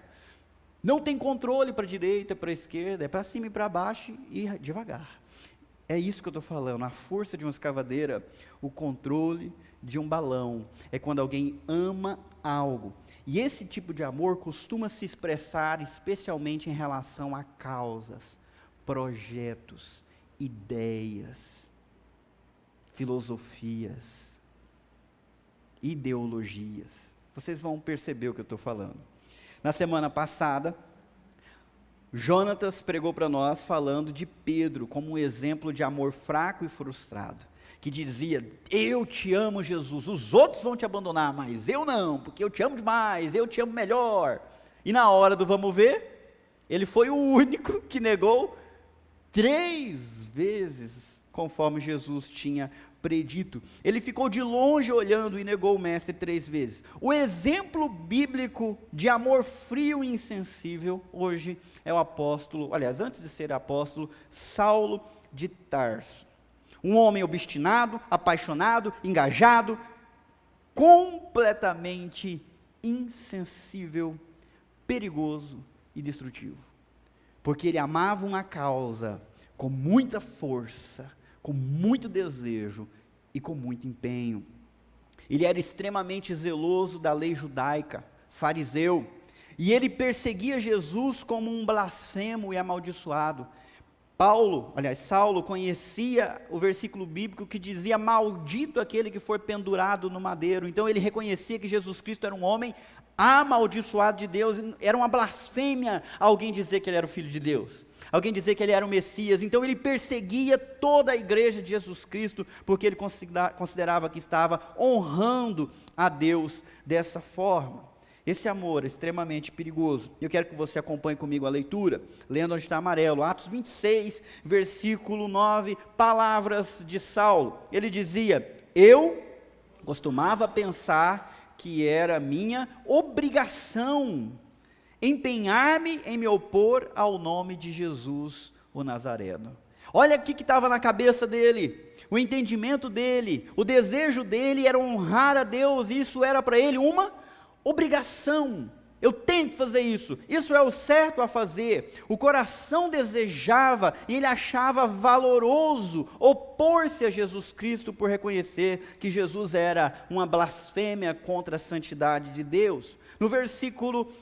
D: Não tem controle para a direita, para a esquerda, é para cima e para baixo e devagar. É isso que eu estou falando, a força de uma escavadeira, o controle de um balão, é quando alguém ama algo. E esse tipo de amor costuma se expressar especialmente em relação a causas, projetos, ideias, filosofias, ideologias. Vocês vão perceber o que eu estou falando. Na semana passada, Jonatas pregou para nós falando de Pedro como um exemplo de amor fraco e frustrado, que dizia: eu te amo, Jesus, os outros vão te abandonar, mas eu não, porque eu te amo demais, eu te amo melhor. E na hora do vamos ver, ele foi o único que negou 3 vezes, conforme Jesus tinha predito. Ele ficou de longe olhando e negou o mestre 3 vezes. O exemplo bíblico de amor frio e insensível hoje é o apóstolo, aliás, antes de ser apóstolo, Saulo de Tarso. Um homem obstinado, apaixonado, engajado, completamente insensível, perigoso e destrutivo. Porque ele amava uma causa com muita força, com muito desejo e com muito empenho. Ele era extremamente zeloso da lei judaica, fariseu, e ele perseguia Jesus como um blasfemo e amaldiçoado. Saulo conhecia o versículo bíblico que dizia: maldito aquele que for pendurado no madeiro. Então ele reconhecia que Jesus Cristo era um homem amaldiçoado de Deus, era uma blasfêmia alguém dizer que ele era o Filho de Deus, alguém dizer que ele era o Messias. Então ele perseguia toda a igreja de Jesus Cristo, porque ele considerava que estava honrando a Deus dessa forma. Esse amor é extremamente perigoso. Eu quero que você acompanhe comigo a leitura, lendo onde está amarelo, Atos 26, versículo 9, palavras de Saulo. Ele dizia: eu costumava pensar que era minha obrigação empenhar-me em me opor ao nome de Jesus, o Nazareno. Olha o que estava na cabeça dele, o entendimento dele, o desejo dele era honrar a Deus, e isso era para ele uma obrigação. Eu tenho que fazer isso é o certo a fazer. O coração desejava, e ele achava valoroso opor-se a Jesus Cristo por reconhecer que Jesus era uma blasfêmia contra a santidade de Deus. No versículo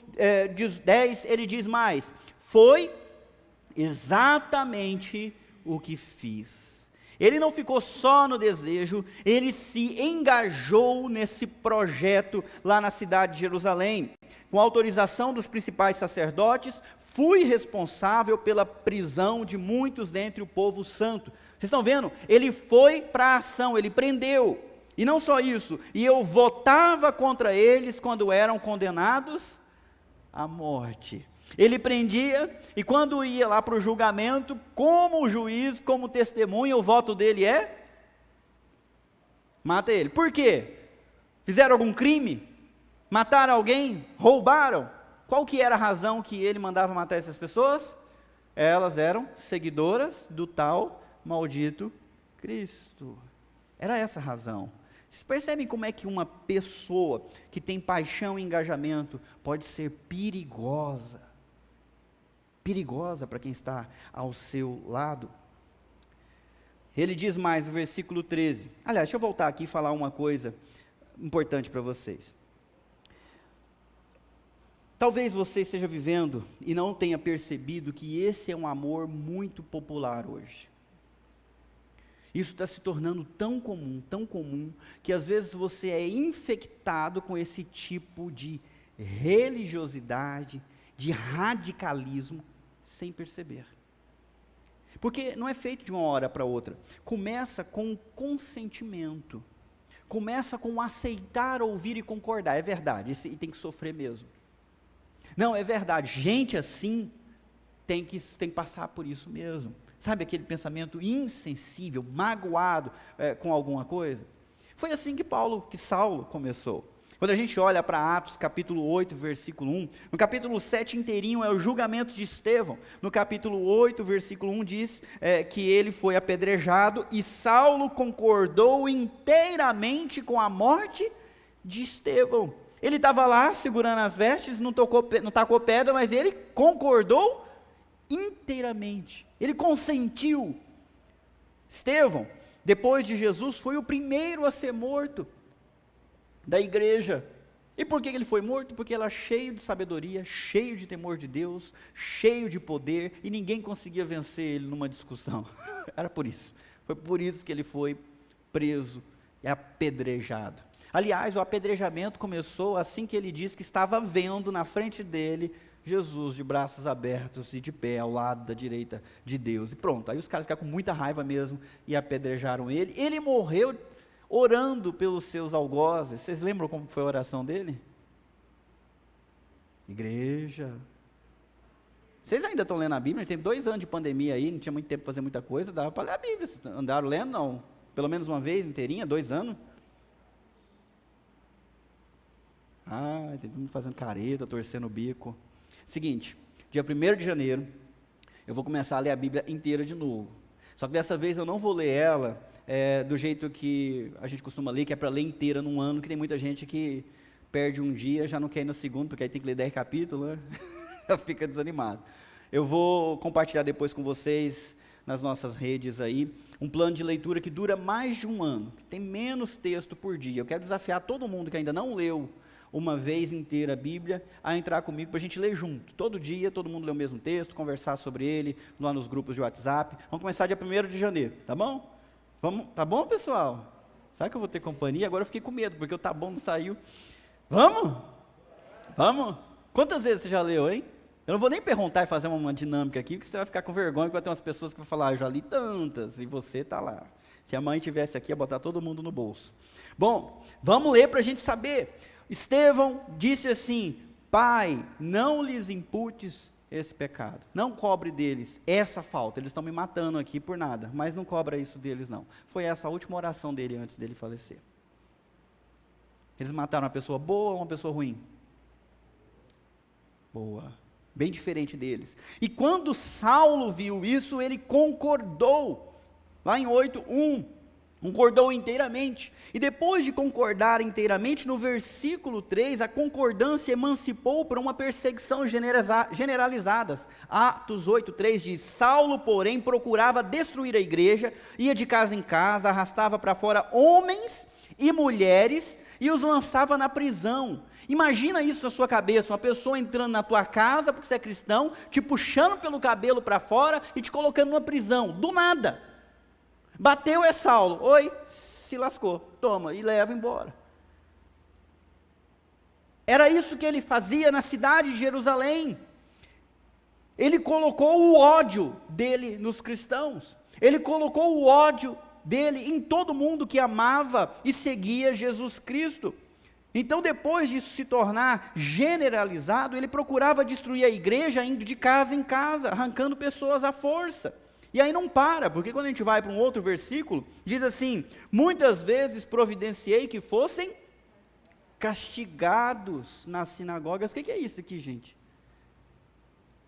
D: 10 ele diz mais: foi exatamente o que fiz. Ele não ficou só no desejo, ele se engajou nesse projeto lá na cidade de Jerusalém. Com autorização dos principais sacerdotes, fui responsável pela prisão de muitos dentre o povo santo. Vocês estão vendo? Ele foi para a ação, ele prendeu. E não só isso, e eu votava contra eles quando eram condenados à morte. Ele prendia, e quando ia lá para o julgamento, como juiz, como testemunha, o voto dele é: mata ele. Por quê? Fizeram algum crime? Mataram alguém? Roubaram? Qual que era a razão que ele mandava matar essas pessoas? Elas eram seguidoras do tal maldito Cristo. Era essa a razão. Vocês percebem como é que uma pessoa que tem paixão e engajamento pode ser perigosa? Perigosa para quem está ao seu lado. Ele diz mais no versículo 13. Aliás, deixa eu voltar aqui e falar uma coisa importante para vocês. Talvez você esteja vivendo e não tenha percebido que esse é um amor muito popular hoje. Isso está se tornando tão comum, que às vezes você é infectado com esse tipo de religiosidade, de radicalismo, sem perceber. Porque não é feito de uma hora para outra. Começa com consentimento. Começa com aceitar, ouvir e concordar. É verdade, e tem que sofrer mesmo. Não, é verdade, gente assim tem que passar por isso mesmo. Sabe aquele pensamento insensível, magoado com alguma coisa? Foi assim que Saulo começou. Quando a gente olha para Atos capítulo 8, versículo 1, no capítulo 7 inteirinho é o julgamento de Estevão. No capítulo 8, versículo 1 diz que ele foi apedrejado e Saulo concordou inteiramente com a morte de Estevão. Ele estava lá segurando as vestes, não tacou pedra, mas ele concordou inteiramente. Ele consentiu. Estevão, depois de Jesus, foi o primeiro a ser morto da igreja. E por que ele foi morto? Porque ele era cheio de sabedoria, cheio de temor de Deus, cheio de poder, e ninguém conseguia vencer ele numa discussão. Era por isso. Foi por isso que ele foi preso e apedrejado. Aliás, o apedrejamento começou assim que ele disse que estava vendo na frente dele Jesus de braços abertos e de pé ao lado da direita de Deus. E pronto, aí os caras ficaram com muita raiva mesmo e apedrejaram ele. Ele morreu orando pelos seus algozes. Vocês lembram como foi a oração dele? Igreja. Vocês ainda estão lendo a Bíblia? Tem 2 anos de pandemia aí, não tinha muito tempo para fazer muita coisa, dava para ler a Bíblia. Vocês andaram lendo? Não. Pelo menos uma vez inteirinha, 2 anos? Tem todo mundo fazendo careta, torcendo o bico. Seguinte, dia 1º de janeiro, eu vou começar a ler a Bíblia inteira de novo. Só que dessa vez eu não vou ler ela do jeito que a gente costuma ler, que é para ler inteira num ano, que tem muita gente que perde um dia, já não quer ir no segundo, porque aí tem que ler 10 capítulos, né? Fica desanimado. Eu vou compartilhar depois com vocês, nas nossas redes aí, um plano de leitura que dura mais de um ano, que tem menos texto por dia. Eu quero desafiar todo mundo que ainda não leu uma vez inteira a Bíblia, a entrar comigo para a gente ler junto. Todo dia, todo mundo lê o mesmo texto, conversar sobre ele, lá nos grupos de WhatsApp. Vamos começar dia 1º de janeiro, tá bom? Vamos, tá bom, pessoal? Sabe que eu vou ter companhia? Agora eu fiquei com medo, porque o tá bom não saiu. Vamos? Vamos? Quantas vezes você já leu, hein? Eu não vou nem perguntar e fazer uma dinâmica aqui, porque você vai ficar com vergonha, porque vai ter umas pessoas que vão falar, eu já li tantas, e você está lá. Se a mãe estivesse aqui, ia botar todo mundo no bolso. Bom, vamos ler para a gente saber. Estevão disse assim: Pai, não lhes imputes esse pecado, não cobre deles essa falta, eles estão me matando aqui por nada, mas não cobra isso deles não. Foi essa a última oração dele antes dele falecer. Eles mataram uma pessoa boa ou uma pessoa ruim? Boa, bem diferente deles. E quando Saulo viu isso, ele concordou, lá em 8:1, concordou inteiramente. E depois de concordar inteiramente, no versículo 3, a concordância emancipou para uma perseguição generalizada. Atos 8:3 diz: Saulo, porém, procurava destruir a igreja, ia de casa em casa, arrastava para fora homens e mulheres e os lançava na prisão. Imagina isso na sua cabeça, uma pessoa entrando na tua casa, porque você é cristão, te puxando pelo cabelo para fora e te colocando numa prisão, do nada. Bateu é Saulo, oi, se lascou, toma, e leva embora. Era isso que ele fazia na cidade de Jerusalém. Ele colocou o ódio dele nos cristãos. Ele colocou o ódio dele em todo mundo que amava e seguia Jesus Cristo. Então, depois disso se tornar generalizado, ele procurava destruir a igreja indo de casa em casa, arrancando pessoas à força. E aí não para, porque quando a gente vai para um outro versículo, diz assim: muitas vezes providenciei que fossem castigados nas sinagogas. O que é isso aqui, gente?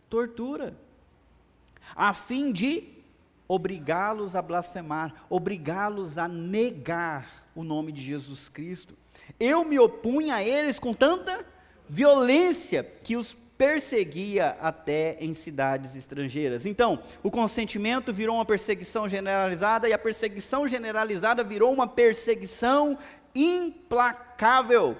D: Tortura, a fim de obrigá-los a blasfemar, obrigá-los a negar o nome de Jesus Cristo. Eu me opunha a eles com tanta violência que os perseguia até em cidades estrangeiras. Então, o consentimento virou uma perseguição generalizada, e a perseguição generalizada virou uma perseguição implacável.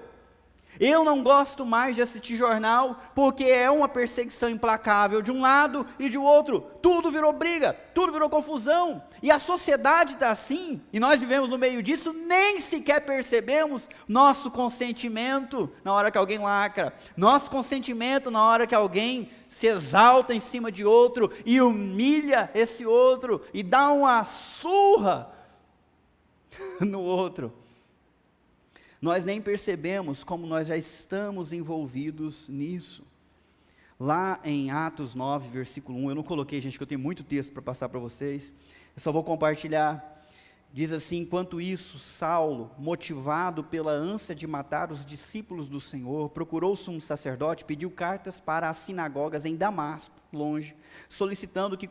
D: Eu não gosto mais de assistir jornal, porque é uma perseguição implacável de um lado e de outro. Tudo virou briga, tudo virou confusão. E a sociedade está assim, e nós vivemos no meio disso, nem sequer percebemos nosso consentimento na hora que alguém lacra, nosso consentimento na hora que alguém se exalta em cima de outro, e humilha esse outro, e dá uma surra no outro. Nós nem percebemos como nós já estamos envolvidos nisso. Lá em Atos 9, versículo 1, eu não coloquei, gente, que eu tenho muito texto para passar para vocês, eu só vou compartilhar. Diz assim: enquanto isso, Saulo, motivado pela ânsia de matar os discípulos do Senhor, procurou o sumo sacerdote, pediu cartas para as sinagogas em Damasco, longe, solicitando que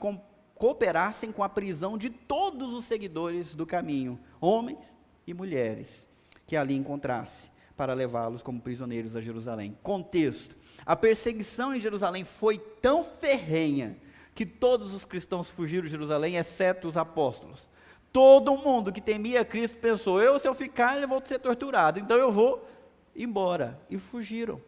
D: cooperassem com a prisão de todos os seguidores do caminho, homens e mulheres, que ali encontrasse, para levá-los como prisioneiros a Jerusalém. Contexto: a perseguição em Jerusalém foi tão ferrenha, que todos os cristãos fugiram de Jerusalém, exceto os apóstolos. Todo mundo que temia Cristo pensou: se eu ficar, eu vou ser torturado, então eu vou embora. E fugiram.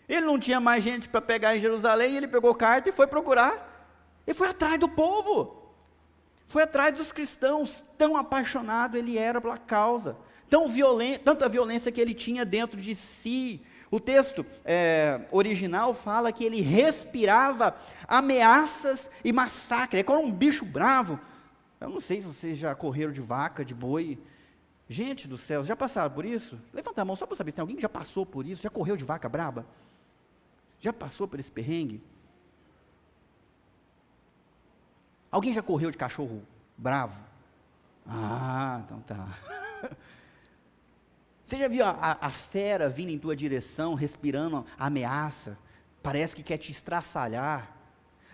D: Ele não tinha mais gente para pegar em Jerusalém, ele pegou carta e foi procurar, e foi atrás do povo, foi atrás dos cristãos. Tão apaixonado ele era pela causa, tanta violência que ele tinha dentro de si. O texto original fala que ele respirava ameaças e massacre. É como um bicho bravo. Eu não sei se vocês já correram de vaca, de boi. Gente do céu, já passaram por isso? Levanta a mão só para saber se tem alguém que já passou por isso, já correu de vaca braba? Já passou por esse perrengue? Alguém já correu de cachorro bravo? Ah, então tá. Você já viu a fera vindo em tua direção, respirando ameaça? Parece que quer te estraçalhar.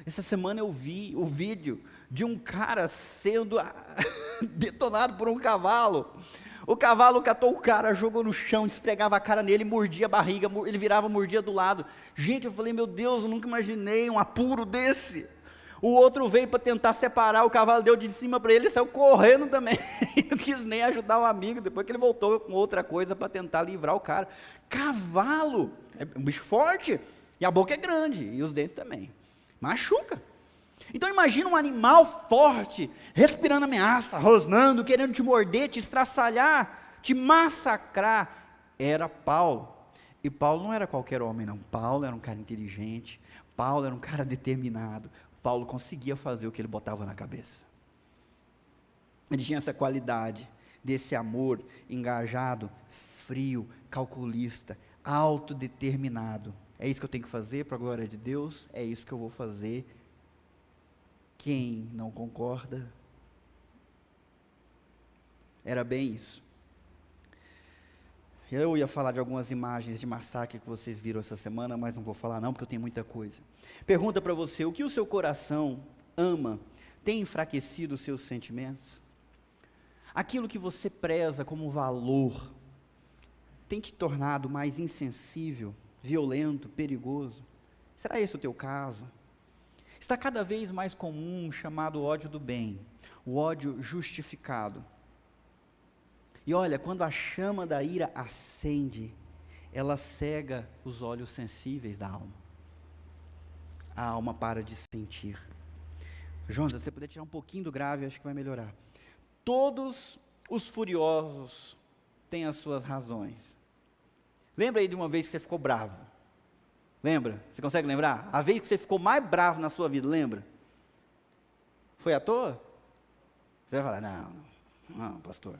D: Essa semana eu vi o vídeo de um cara sendo detonado por um cavalo. O cavalo catou o cara, jogou no chão, esfregava a cara nele, mordia a barriga, ele virava, mordia do lado. Gente, eu falei: meu Deus, eu nunca imaginei um apuro desse. O outro veio para tentar separar, o cavalo deu de cima para ele, saiu correndo também, não quis nem ajudar o amigo, depois que ele voltou com outra coisa para tentar livrar o cara. Cavalo, é um bicho forte, e a boca é grande, e os dentes também, machuca. Então imagina um animal forte, respirando ameaça, rosnando, querendo te morder, te estraçalhar, te massacrar. Era Paulo, e Paulo não era qualquer homem não, Paulo era um cara inteligente, Paulo era um cara determinado. Paulo conseguia fazer o que ele botava na cabeça. Ele tinha essa qualidade desse amor engajado, frio, calculista, autodeterminado. É isso que eu tenho que fazer para a glória de Deus, é isso que eu vou fazer. Quem não concorda? Era bem isso. Eu ia falar de algumas imagens de massacre que vocês viram essa semana, mas não vou falar não, porque eu tenho muita coisa. Pergunta para você: o que o seu coração ama tem enfraquecido os seus sentimentos? Aquilo que você preza como valor tem te tornado mais insensível, violento, perigoso? Será esse o teu caso? Está cada vez mais comum um chamado ódio do bem, o ódio justificado. E olha, quando a chama da ira acende, ela cega os olhos sensíveis da alma. A alma para de sentir. Jonas, se você puder tirar um pouquinho do grave, acho que vai melhorar. Todos os furiosos têm as suas razões. Lembra aí de uma vez que você ficou bravo? Lembra? Você consegue lembrar? A vez que você ficou mais bravo na sua vida, lembra? Foi à toa? Você vai falar, não, pastor.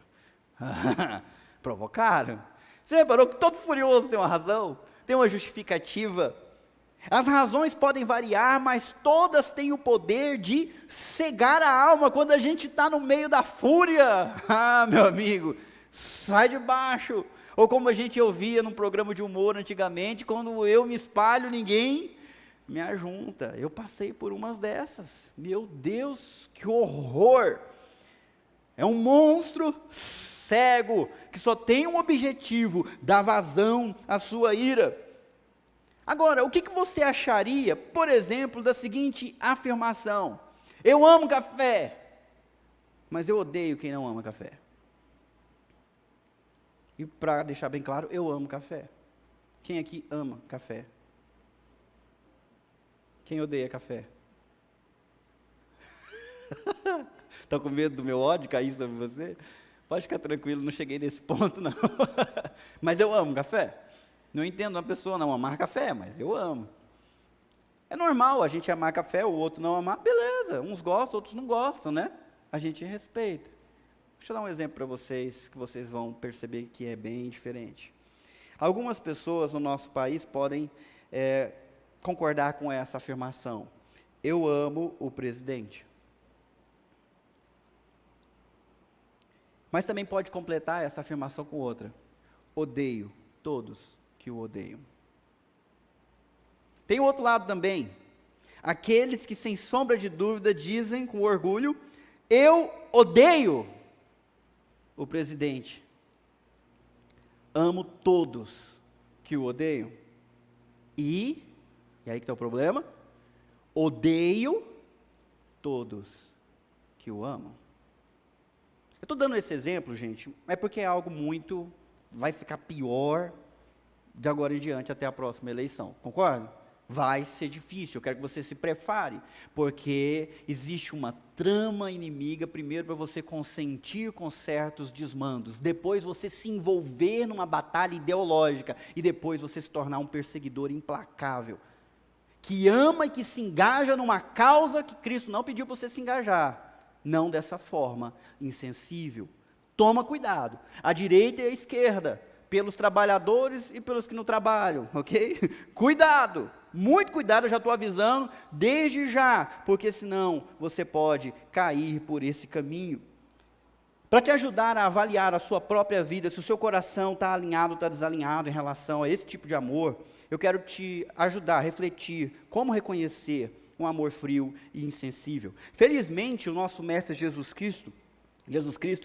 D: Provocaram. Você reparou que todo furioso tem uma razão? Tem uma justificativa? As razões podem variar, mas todas têm o poder de cegar a alma quando a gente está no meio da fúria. Ah, meu amigo, sai de baixo. Ou como a gente ouvia num programa de humor antigamente, quando eu me espalho, ninguém me ajunta. Eu passei por umas dessas. Meu Deus, que horror! É um monstro cego, que só tem um objetivo, dar vazão à sua ira. Agora, o que você acharia, por exemplo, da seguinte afirmação: eu amo café, mas eu odeio quem não ama café. E para deixar bem claro, eu amo café. Quem aqui ama café? Quem odeia café? Estão com medo do meu ódio cair sobre você? Pode ficar tranquilo, não cheguei nesse ponto não. Mas eu amo café. Não entendo uma pessoa não amar café, mas eu amo. É normal a gente amar café, o outro não amar, beleza. Uns gostam, outros não gostam, né? A gente respeita. Deixa eu dar um exemplo para vocês, que vocês vão perceber que é bem diferente. Algumas pessoas no nosso país podem concordar com essa afirmação. Eu amo o presidente. Mas também pode completar essa afirmação com outra. Odeio todos que o odeiam. Tem o outro lado também. Aqueles que sem sombra de dúvida dizem com orgulho, eu odeio o presidente. Amo todos que o odeiam. E aí que está o problema, odeio todos que o amam. Eu estou dando esse exemplo, gente, é porque é algo muito, vai ficar pior de agora em diante até a próxima eleição, concorda? Vai ser difícil, eu quero que você se prepare, porque existe uma trama inimiga, primeiro para você consentir com certos desmandos, depois você se envolver numa batalha ideológica, e depois você se tornar um perseguidor implacável, que ama e que se engaja numa causa que Cristo não pediu para você se engajar, não dessa forma insensível. Toma cuidado, a direita e a esquerda, pelos trabalhadores e pelos que não trabalham, ok? Cuidado, muito cuidado, eu já estou avisando desde já, porque senão você pode cair por esse caminho. Para te ajudar a avaliar a sua própria vida, se o seu coração está alinhado ou está desalinhado em relação a esse tipo de amor, eu quero te ajudar a refletir como reconhecer um amor frio e insensível. Felizmente, o nosso mestre Jesus Cristo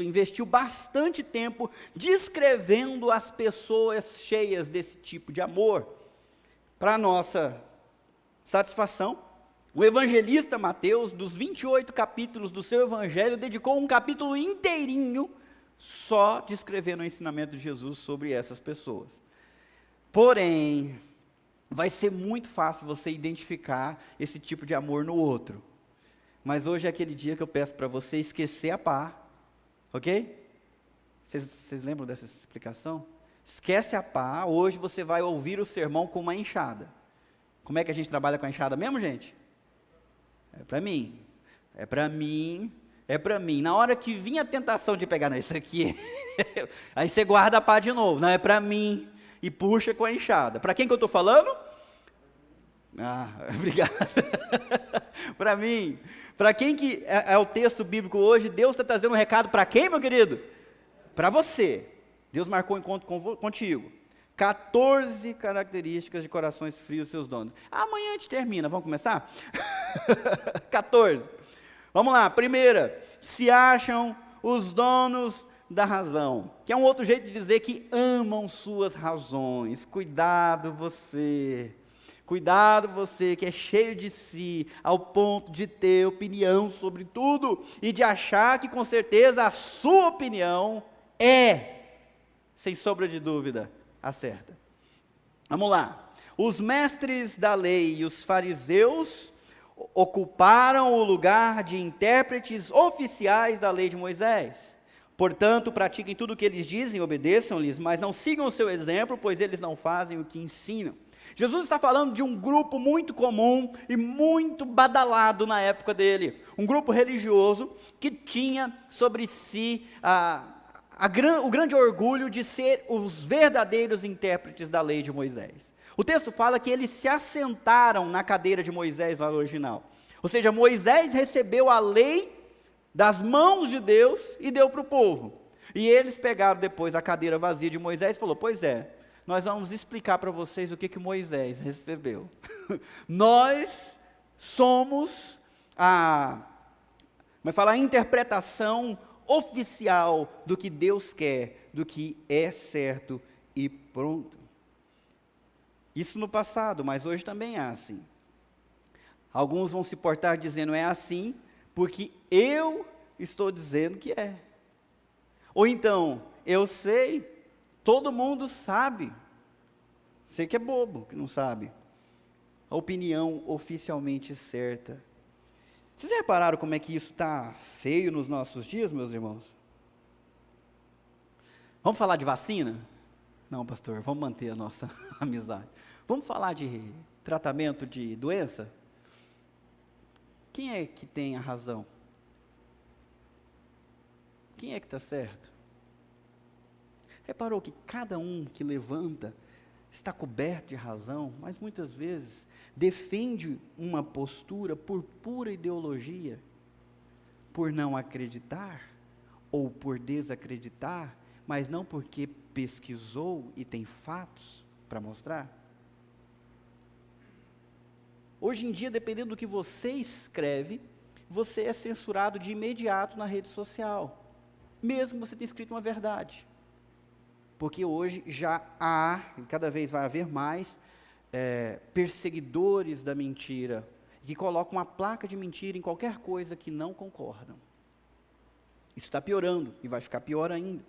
D: investiu bastante tempo descrevendo as pessoas cheias desse tipo de amor. Para nossa satisfação, o evangelista Mateus, dos 28 capítulos do seu evangelho, dedicou um capítulo inteirinho só descrevendo o ensinamento de Jesus sobre essas pessoas. Porém, vai ser muito fácil você identificar esse tipo de amor no outro. Mas hoje é aquele dia que eu peço para você esquecer a pá, ok? Vocês lembram dessa explicação? Esquece a pá, hoje você vai ouvir o sermão com uma enxada. Como é que a gente trabalha com a enxada mesmo, gente? É para mim, é para mim, é para mim. Na hora que vinha a tentação de pegar nisso aqui, aí você guarda a pá de novo, não é para mim. E puxa com a enxada. Para quem que eu estou falando? Ah, obrigado. Para mim. Para quem que é o texto bíblico hoje, Deus está trazendo um recado para quem, meu querido? Para você. Deus marcou um encontro contigo. 14 características de corações frios, seus donos. Amanhã a gente termina, vamos começar? 14. Vamos lá, primeira. Se acham os donos da razão, que é um outro jeito de dizer que amam suas razões. Cuidado você que é cheio de si, ao ponto de ter opinião sobre tudo, e de achar que com certeza a sua opinião é, sem sombra de dúvida, a certa. Vamos lá. Os mestres da lei e os fariseus ocuparam o lugar de intérpretes oficiais da lei de Moisés. Portanto, pratiquem tudo o que eles dizem, obedeçam-lhes, mas não sigam o seu exemplo, pois eles não fazem o que ensinam. Jesus está falando de um grupo muito comum e muito badalado na época dele. Um grupo religioso que tinha sobre si o grande orgulho de ser os verdadeiros intérpretes da lei de Moisés. O texto fala que eles se assentaram na cadeira de Moisés lá no original. Ou seja, Moisés recebeu a lei das mãos de Deus e deu para o povo. E eles pegaram depois a cadeira vazia de Moisés e falou: pois é, nós vamos explicar para vocês o que Moisés recebeu. Nós somos a interpretação oficial do que Deus quer, do que é certo e pronto. Isso no passado, mas hoje também é assim. Alguns vão se portar dizendo é assim, porque eu estou dizendo que é. Ou então, eu sei, todo mundo sabe. Você que é bobo, que não sabe. A opinião oficialmente certa. Vocês repararam como é que isso está feio nos nossos dias, meus irmãos? Vamos falar de vacina? Não, pastor, vamos manter a nossa amizade. Vamos falar de tratamento de doença? Quem é que tem a razão? Quem é que está certo? Reparou que cada um que levanta está coberto de razão, mas muitas vezes defende uma postura por pura ideologia, por não acreditar ou por desacreditar, mas não porque pesquisou e tem fatos para mostrar. Hoje em dia, dependendo do que você escreve, você é censurado de imediato na rede social, mesmo que você tenha escrito uma verdade. Porque hoje já há, e cada vez vai haver mais, perseguidores da mentira, que colocam uma placa de mentira em qualquer coisa que não concordam. Isso está piorando, e vai ficar pior ainda.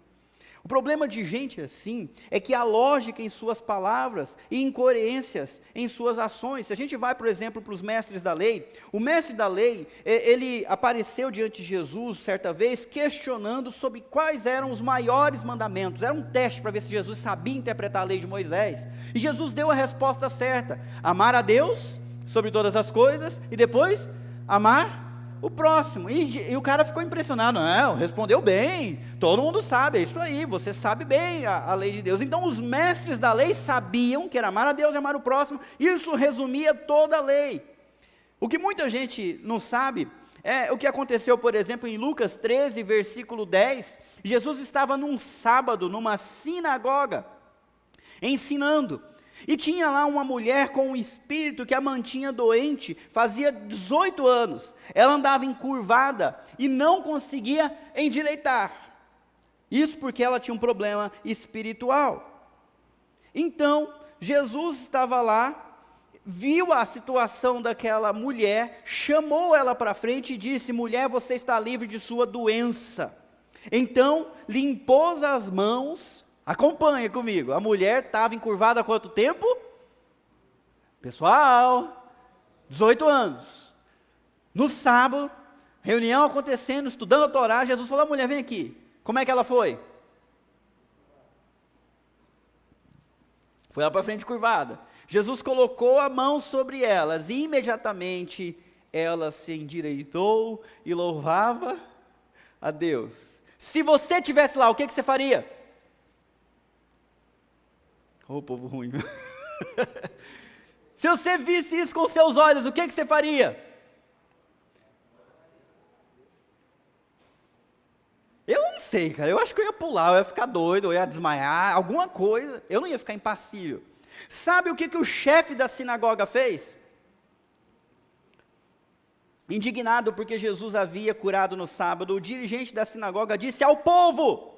D: O problema de gente assim, é que há lógica em suas palavras, e incoerências em suas ações. Se a gente vai, por exemplo, para os mestres da lei, o mestre da lei, ele apareceu diante de Jesus, certa vez, questionando sobre quais eram os maiores mandamentos. Era um teste para ver se Jesus sabia interpretar a lei de Moisés, e Jesus deu a resposta certa: amar a Deus sobre todas as coisas, e depois, amar o próximo. E o cara ficou impressionado. Não, respondeu bem, todo mundo sabe, é isso aí, você sabe bem a lei de Deus. Então os mestres da lei sabiam que era amar a Deus e amar o próximo. Isso resumia toda a lei. O que muita gente não sabe é o que aconteceu, por exemplo, em Lucas 13, versículo 10. Jesus estava num sábado, numa sinagoga, ensinando. E tinha lá uma mulher com um espírito que a mantinha doente, fazia 18 anos. Ela andava encurvada e não conseguia endireitar. Isso porque ela tinha um problema espiritual. Então, Jesus estava lá, viu a situação daquela mulher, chamou ela para frente e disse: mulher, você está livre de sua doença. Então, lhe impôs as mãos. Acompanha comigo, a mulher estava encurvada há quanto tempo? Pessoal, 18 anos. No sábado, reunião acontecendo, estudando a Torá, Jesus falou: mulher, vem aqui. Como é que ela foi? Foi lá para frente curvada. Jesus colocou a mão sobre elas e imediatamente ela se endireitou e louvava a Deus. Se você estivesse lá, o que você faria? Ô, povo ruim. Se você visse isso com seus olhos, o que você faria? Eu não sei, cara. Eu acho que eu ia pular, eu ia ficar doido, eu ia desmaiar, alguma coisa. Eu não ia ficar impassível. Sabe o que o chefe da sinagoga fez? Indignado porque Jesus havia curado no sábado, o dirigente da sinagoga disse ao povo: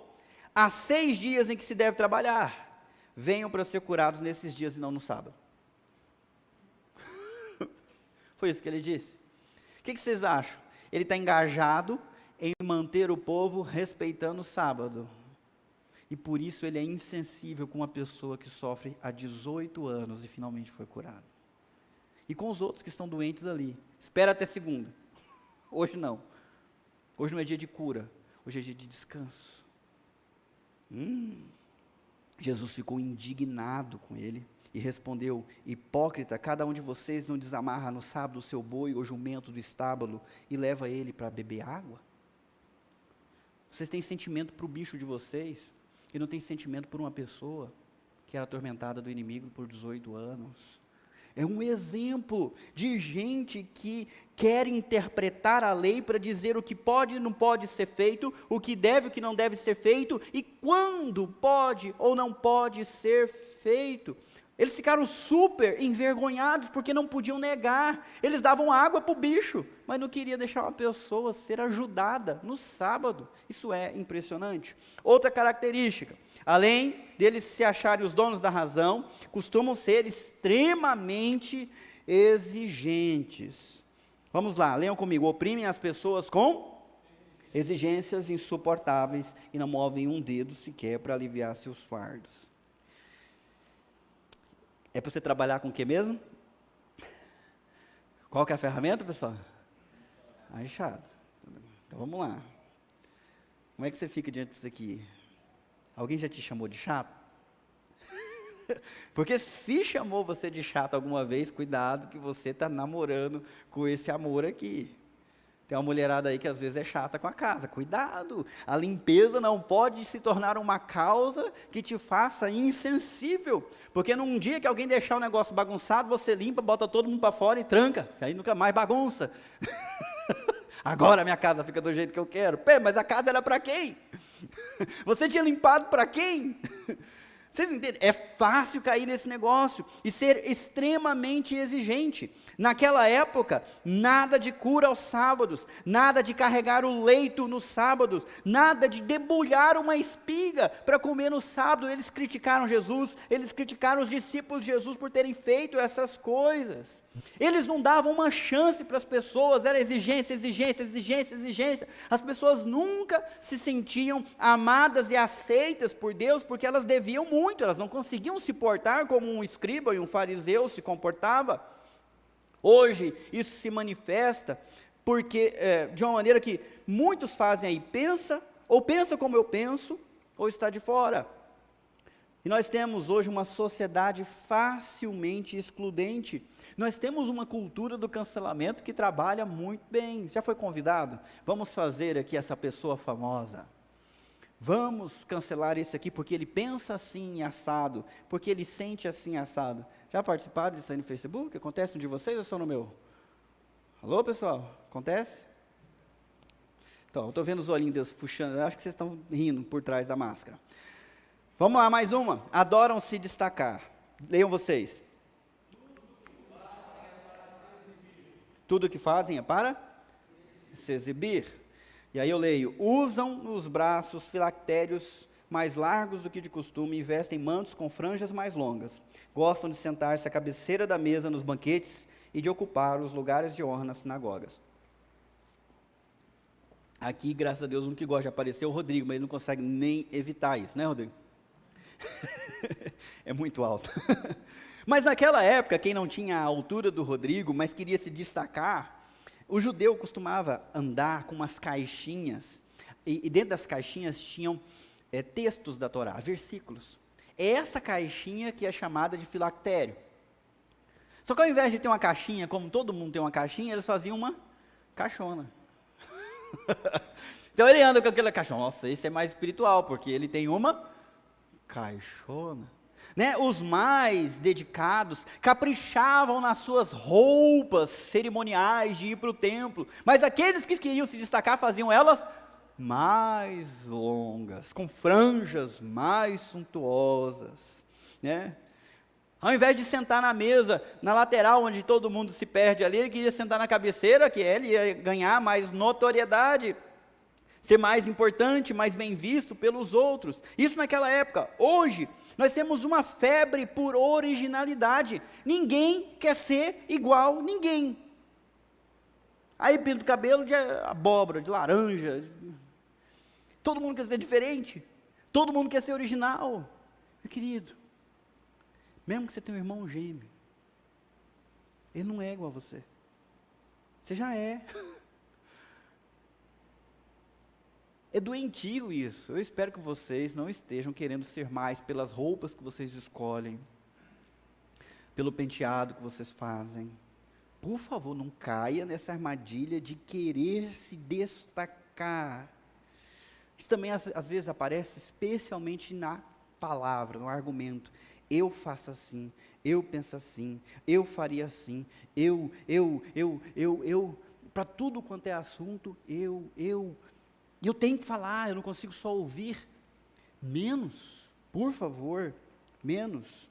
D: há 6 dias em que se deve trabalhar. Venham para ser curados nesses dias e não no sábado. Foi isso que ele disse. O que vocês acham? Ele está engajado em manter o povo respeitando o sábado. E por isso ele é insensível com uma pessoa que sofre há 18 anos e finalmente foi curado. E com os outros que estão doentes ali. Espera até segunda. Hoje não. Hoje não é dia de cura. Hoje é dia de descanso. Jesus ficou indignado com ele e respondeu: hipócrita, cada um de vocês não desamarra no sábado o seu boi ou jumento do estábulo e leva ele para beber água? Vocês têm sentimento para o bicho de vocês e não têm sentimento por uma pessoa que era atormentada do inimigo por 18 anos. É um exemplo de gente que quer interpretar a lei para dizer o que pode e não pode ser feito, o que deve e o que não deve ser feito, e quando pode ou não pode ser feito. Eles ficaram super envergonhados porque não podiam negar. Eles davam água para o bicho, mas não queria deixar uma pessoa ser ajudada no sábado. Isso é impressionante. Outra característica, além deles se acharem os donos da razão, costumam ser extremamente exigentes. Vamos lá, leiam comigo. Oprimem as pessoas com exigências insuportáveis e não movem um dedo sequer para aliviar seus fardos. É para você trabalhar com o que mesmo? Qual que é a ferramenta, pessoal? A enxada. Então vamos lá. Como é que você fica diante disso aqui? Alguém já te chamou de chato? Porque se chamou você de chato alguma vez, cuidado que você está namorando com esse amor aqui. Tem uma mulherada aí que às vezes é chata com a casa. Cuidado, a limpeza não pode se tornar uma causa que te faça insensível. Porque num dia que alguém deixar o negócio bagunçado, você limpa, bota todo mundo para fora e tranca. Aí nunca mais bagunça. Agora a minha casa fica do jeito que eu quero. Pé, mas a casa era para quem? Você tinha limpado para quem? Vocês entendem? É fácil cair nesse negócio e ser extremamente exigente. Naquela época, nada de cura aos sábados, nada de carregar o leito nos sábados, nada de debulhar uma espiga para comer no sábado. Eles criticaram Jesus, eles criticaram os discípulos de Jesus por terem feito essas coisas. Eles não davam uma chance para as pessoas, era exigência, exigência, exigência, exigência. As pessoas nunca se sentiam amadas e aceitas por Deus, porque elas deviam muito, elas não conseguiam se portar como um escriba e um fariseu se comportava. Hoje, isso se manifesta porque, de uma maneira que muitos fazem aí, pensa como eu penso, ou está de fora. E nós temos hoje uma sociedade facilmente excludente. Nós temos uma cultura do cancelamento que trabalha muito bem. Já foi convidado? Vamos fazer aqui essa pessoa famosa. Vamos cancelar esse aqui porque ele pensa assim assado, porque ele sente assim assado. Já participaram disso aí no Facebook? Acontece no de vocês ou só no meu? Alô, pessoal? Acontece? Então, eu estou vendo os olhinhos deles puxando, eu acho que vocês estão rindo por trás da máscara. Vamos lá, mais uma. Adoram se destacar. Leiam vocês. Tudo o que fazem é para se exibir. E aí eu leio: usam nos braços filactérios mais largos do que de costume e vestem mantos com franjas mais longas. Gostam de sentar-se à cabeceira da mesa nos banquetes e de ocupar os lugares de honra nas sinagogas. Aqui, graças a Deus, um que gosta de aparecer é o Rodrigo, mas ele não consegue nem evitar isso, né, Rodrigo? É muito alto. Mas naquela época, quem não tinha a altura do Rodrigo, mas queria se destacar, o judeu costumava andar com umas caixinhas, e dentro das caixinhas tinham textos da Torá, versículos. É essa caixinha que é chamada de filactério. Só que ao invés de ter uma caixinha, como todo mundo tem uma caixinha, eles faziam uma caixona. Então ele anda com aquela caixona. Nossa, esse é mais espiritual, porque ele tem uma caixona. Né? Os mais dedicados caprichavam nas suas roupas cerimoniais de ir para o templo, mas aqueles que queriam se destacar faziam elas mais longas, com franjas mais suntuosas, né? Ao invés de sentar na mesa, na lateral, onde todo mundo se perde ali, ele queria sentar na cabeceira, que ele ia ganhar mais notoriedade, ser mais importante, mais bem visto pelos outros. Isso naquela época. Hoje, nós temos uma febre por originalidade. Ninguém quer ser igual ninguém. Aí pinta o cabelo de abóbora, de laranja. Todo mundo quer ser diferente. Todo mundo quer ser original. Meu querido, mesmo que você tenha um irmão gêmeo, ele não é igual a você. Você já é. É doentio isso. Eu espero que vocês não estejam querendo ser mais pelas roupas que vocês escolhem, pelo penteado que vocês fazem. Por favor, não caia nessa armadilha de querer se destacar. Isso também às vezes aparece especialmente na palavra, no argumento. Eu faço assim, eu penso assim, eu faria assim, eu, para tudo quanto é assunto, eu. E eu tenho que falar, eu não consigo só ouvir. Menos, por favor, menos.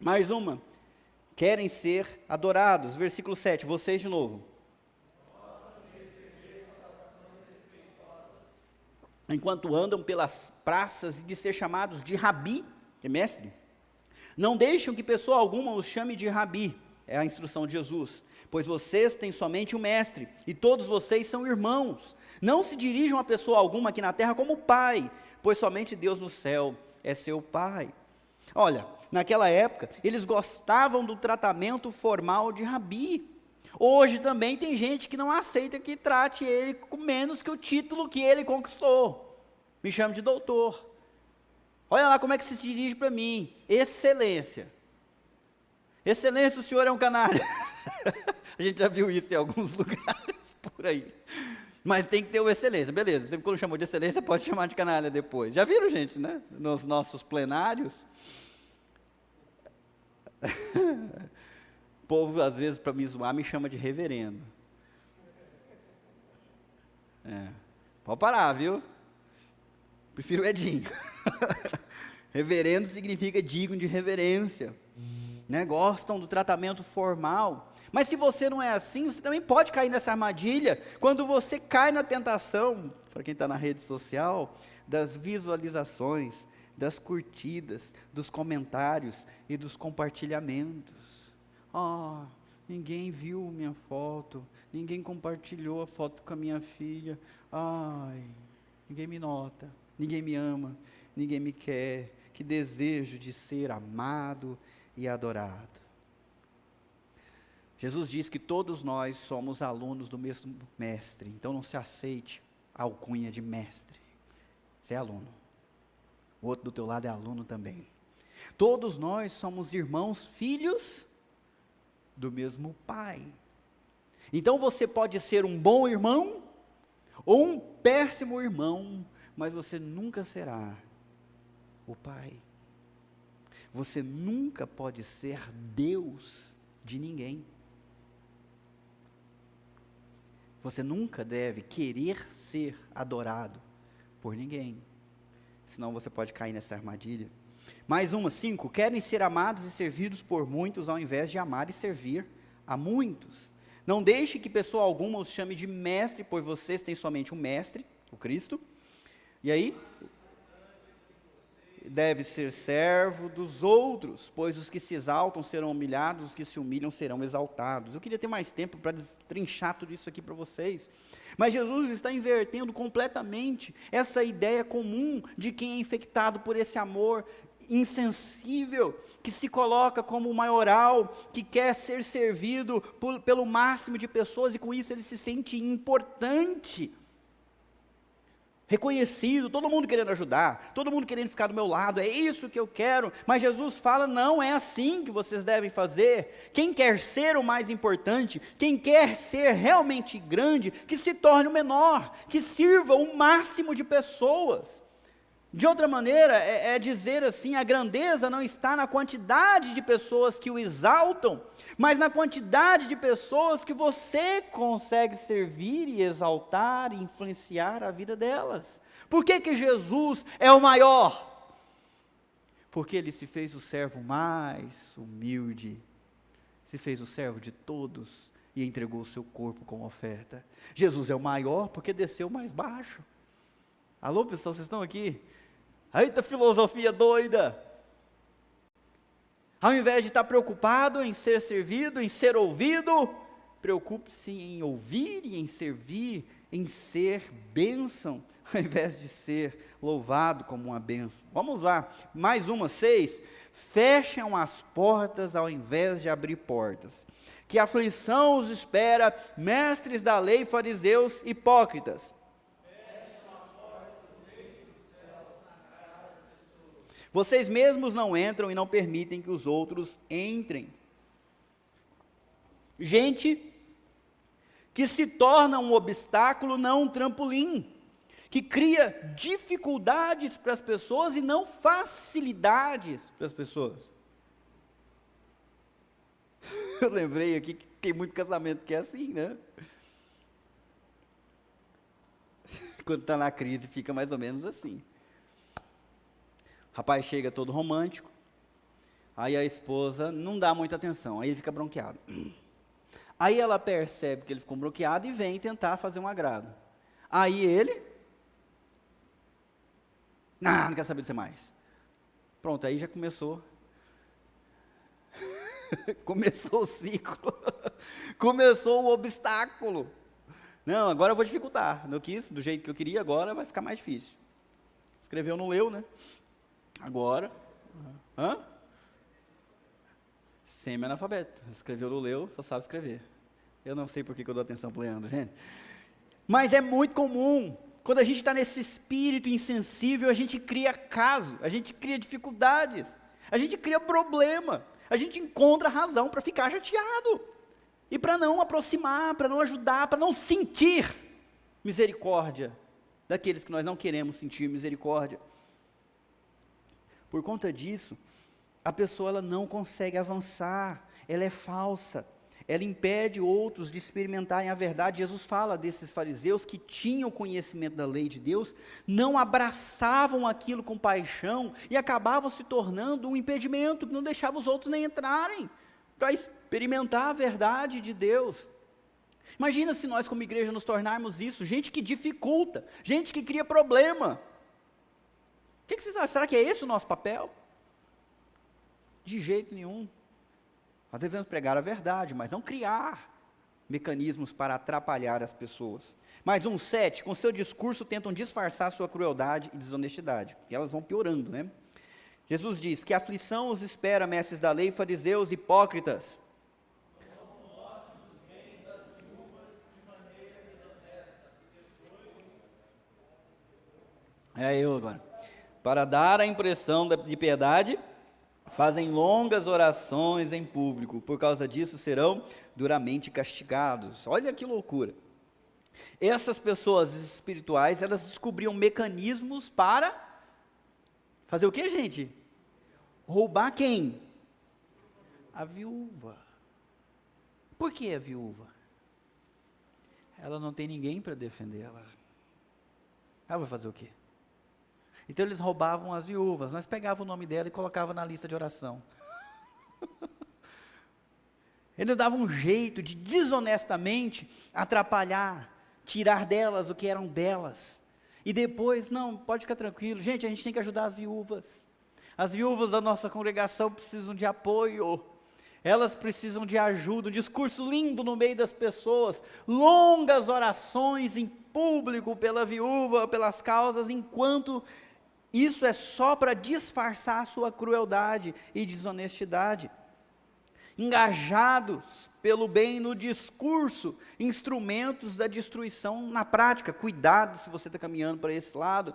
D: Mais uma. Querem ser adorados. Versículo 7, vocês de novo. Enquanto andam pelas praças e de ser chamados de rabi, que é mestre, não deixam que pessoa alguma os chame de rabi, é a instrução de Jesus, pois vocês têm somente o mestre, e todos vocês são irmãos. Não se dirijam a pessoa alguma aqui na terra como pai, pois somente Deus no céu é seu pai. Olha, naquela época, eles gostavam do tratamento formal de rabi. Hoje também tem gente que não aceita que trate ele com menos que o título que ele conquistou. Me chama de doutor. Olha lá como é que se dirige para mim. Excelência. Excelência, o senhor é um canalha. A gente já viu isso em alguns lugares por aí. Mas tem que ter o excelência, beleza. Sempre quando chamou de excelência, pode chamar de canalha depois. Já viram, gente, né? Nos nossos plenários. O povo, às vezes, para me zoar, me chama de reverendo. Pode parar, viu? Prefiro o Edinho. Reverendo significa digno de reverência. Né? Gostam do tratamento formal. Mas se você não é assim, você também pode cair nessa armadilha, quando você cai na tentação, para quem está na rede social, das visualizações, das curtidas, dos comentários e dos compartilhamentos. Ninguém viu minha foto, ninguém compartilhou a foto com a minha filha, ninguém me nota, ninguém me ama, ninguém me quer, que desejo de ser amado e adorado. Jesus diz que todos nós somos alunos do mesmo mestre, então não se aceite a alcunha de mestre, você é aluno, o outro do teu lado é aluno também. Todos nós somos irmãos, filhos do mesmo pai. Então você pode ser um bom irmão ou um péssimo irmão, mas você nunca será o pai. Você nunca pode ser Deus de ninguém. Você nunca deve querer ser adorado por ninguém, senão você pode cair nessa armadilha. Mais uma, 5, querem ser amados e servidos por muitos, ao invés de amar e servir a muitos. Não deixe que pessoa alguma os chame de mestre, pois vocês têm somente um mestre, o Cristo. E aí? Deve ser servo dos outros, pois os que se exaltam serão humilhados, os que se humilham serão exaltados. Eu queria ter mais tempo para destrinchar tudo isso aqui para vocês, mas Jesus está invertendo completamente essa ideia comum de quem é infectado por esse amor insensível, que se coloca como maioral, que quer ser servido pelo máximo de pessoas, e com isso ele se sente importante, reconhecido, todo mundo querendo ajudar, todo mundo querendo ficar do meu lado, é isso que eu quero. Mas Jesus fala, não é assim que vocês devem fazer. Quem quer ser o mais importante, quem quer ser realmente grande, que se torne o menor, que sirva o máximo de pessoas. De outra maneira, é dizer assim, a grandeza não está na quantidade de pessoas que o exaltam, mas na quantidade de pessoas que você consegue servir e exaltar e influenciar a vida delas. Por que Jesus é o maior? Porque ele se fez o servo mais humilde, se fez o servo de todos e entregou o seu corpo como oferta. Jesus é o maior porque desceu mais baixo. Alô, pessoal, vocês estão aqui? Eita, filosofia doida! Ao invés de estar preocupado em ser servido, em ser ouvido, preocupe-se em ouvir e em servir, em ser bênção ao invés de ser louvado como uma bênção. Vamos lá, mais uma, 6. Fecham as portas ao invés de abrir portas. Que aflição os espera, mestres da lei, fariseus, hipócritas. Vocês mesmos não entram e não permitem que os outros entrem. Gente que se torna um obstáculo, não um trampolim, que cria dificuldades para as pessoas e não facilidades para as pessoas. Eu lembrei aqui que tem muito casamento que é assim, né? Quando está na crise fica mais ou menos assim. O rapaz chega todo romântico, aí a esposa não dá muita atenção, aí ele fica bronqueado. Aí ela percebe que ele ficou bronqueado e vem tentar fazer um agrado. Aí ele, não quer saber de você mais. Pronto, aí já começou. Começou o ciclo. Começou o obstáculo. Não, agora eu vou dificultar. Não quis, do jeito que eu queria, agora vai ficar mais difícil. Escreveu, não leu, né? Agora. Semi-analfabeto. Escreveu, não leu, só sabe escrever. Eu não sei por que eu dou atenção para o Leandro, gente. Mas é muito comum. Quando a gente está nesse espírito insensível, a gente cria caso, a gente cria dificuldades, a gente cria problema, a gente encontra razão para ficar chateado. E para não aproximar, para não ajudar, para não sentir misericórdia daqueles que nós não queremos sentir misericórdia. Por conta disso, a pessoa ela não consegue avançar, ela é falsa, ela impede outros de experimentarem a verdade. Jesus fala desses fariseus que tinham conhecimento da lei de Deus, não abraçavam aquilo com paixão e acabavam se tornando um impedimento, que não deixava os outros nem entrarem para experimentar a verdade de Deus. Imagina se nós como igreja nos tornarmos isso, gente que dificulta, gente que cria problema. O que vocês acham? Será que é esse o nosso papel? De jeito nenhum. Nós devemos pregar a verdade, mas não criar mecanismos para atrapalhar as pessoas. Mais 7, com seu discurso tentam disfarçar sua crueldade e desonestidade, e elas vão piorando, né? Jesus diz que a aflição os espera, mestres da lei, fariseus, hipócritas. É eu agora. Para dar a impressão de piedade, fazem longas orações em público, por causa disso serão duramente castigados. Olha que loucura. Essas pessoas espirituais, elas descobriam mecanismos para fazer o que, gente? Roubar quem? A viúva. Por que a viúva? Ela não tem ninguém para defendê-la. Ela vai fazer o quê? Então eles roubavam as viúvas, nós pegávamos o nome dela e colocávamos na lista de oração. Eles davam um jeito de desonestamente atrapalhar, tirar delas o que eram delas. E depois, não, pode ficar tranquilo, gente, a gente tem que ajudar as viúvas. As viúvas da nossa congregação precisam de apoio, elas precisam de ajuda, um discurso lindo no meio das pessoas, longas orações em público pela viúva, pelas causas, enquanto isso é só para disfarçar a sua crueldade e desonestidade. Engajados pelo bem no discurso, instrumentos da destruição na prática. Cuidado se você está caminhando para esse lado,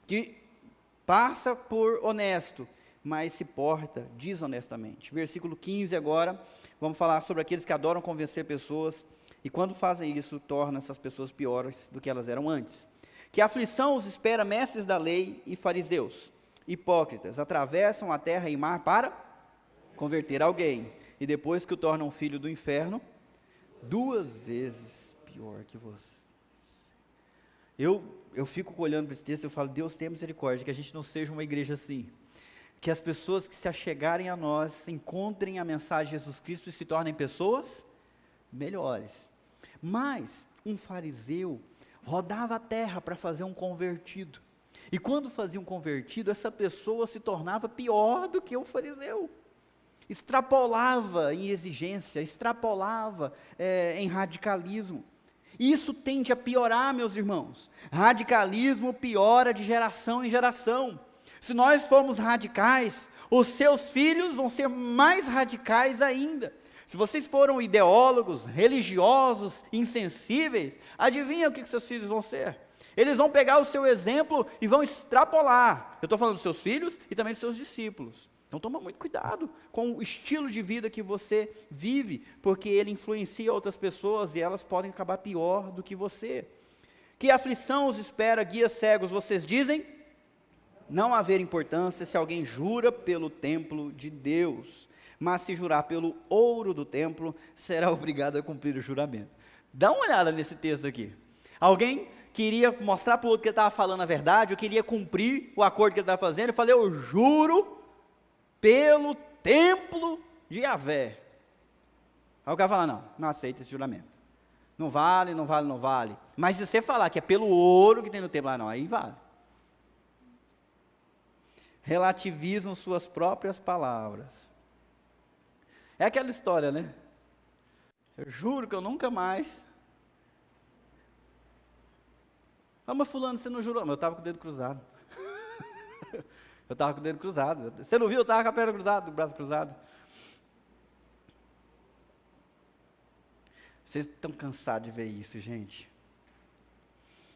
D: que passa por honesto, mas se porta desonestamente. Versículo 15 agora, vamos falar sobre aqueles que adoram convencer pessoas, e quando fazem isso, tornam essas pessoas piores do que elas eram antes. Que aflição os espera, mestres da lei e fariseus, hipócritas, atravessam a terra e mar para converter alguém, e depois que o tornam filho do inferno, 2 vezes pior que você. Eu fico olhando para esse texto e eu falo, Deus tenha misericórdia, que a gente não seja uma igreja assim, que as pessoas que se achegarem a nós, encontrem a mensagem de Jesus Cristo e se tornem pessoas melhores. Mas um fariseu rodava a terra para fazer um convertido, e quando fazia um convertido, essa pessoa se tornava pior do que o fariseu, extrapolava em exigência, extrapolava em radicalismo, Isso tende a piorar, meus irmãos. Radicalismo piora de geração em geração. Se nós formos radicais, os seus filhos vão ser mais radicais ainda. Se vocês foram ideólogos, religiosos, insensíveis, adivinha o que seus filhos vão ser? Eles vão pegar o seu exemplo e vão extrapolar. Eu estou falando dos seus filhos e também dos seus discípulos. Então toma muito cuidado com o estilo de vida que você vive, porque ele influencia outras pessoas e elas podem acabar pior do que você. Que aflição os espera, guias cegos, vocês dizem? Não haver importância se alguém jura pelo templo de Deus, mas se jurar pelo ouro do templo, será obrigado a cumprir o juramento. Dá uma olhada nesse texto aqui. Alguém queria mostrar para o outro que ele estava falando a verdade, ou queria cumprir o acordo que ele estava fazendo, e falei, eu juro pelo templo de Yahvé. Aí o cara fala, não aceita esse juramento. Não vale, não vale, não vale. Mas se você falar que é pelo ouro que tem no templo, não, aí vale. Relativizam suas próprias palavras. É aquela história, né? Eu juro que eu nunca mais. Mas fulano, você não jurou? Mas eu estava com o dedo cruzado. Eu estava com o dedo cruzado. Você não viu? Eu estava com a perna cruzada, o braço cruzado. Vocês estão cansados de ver isso, gente?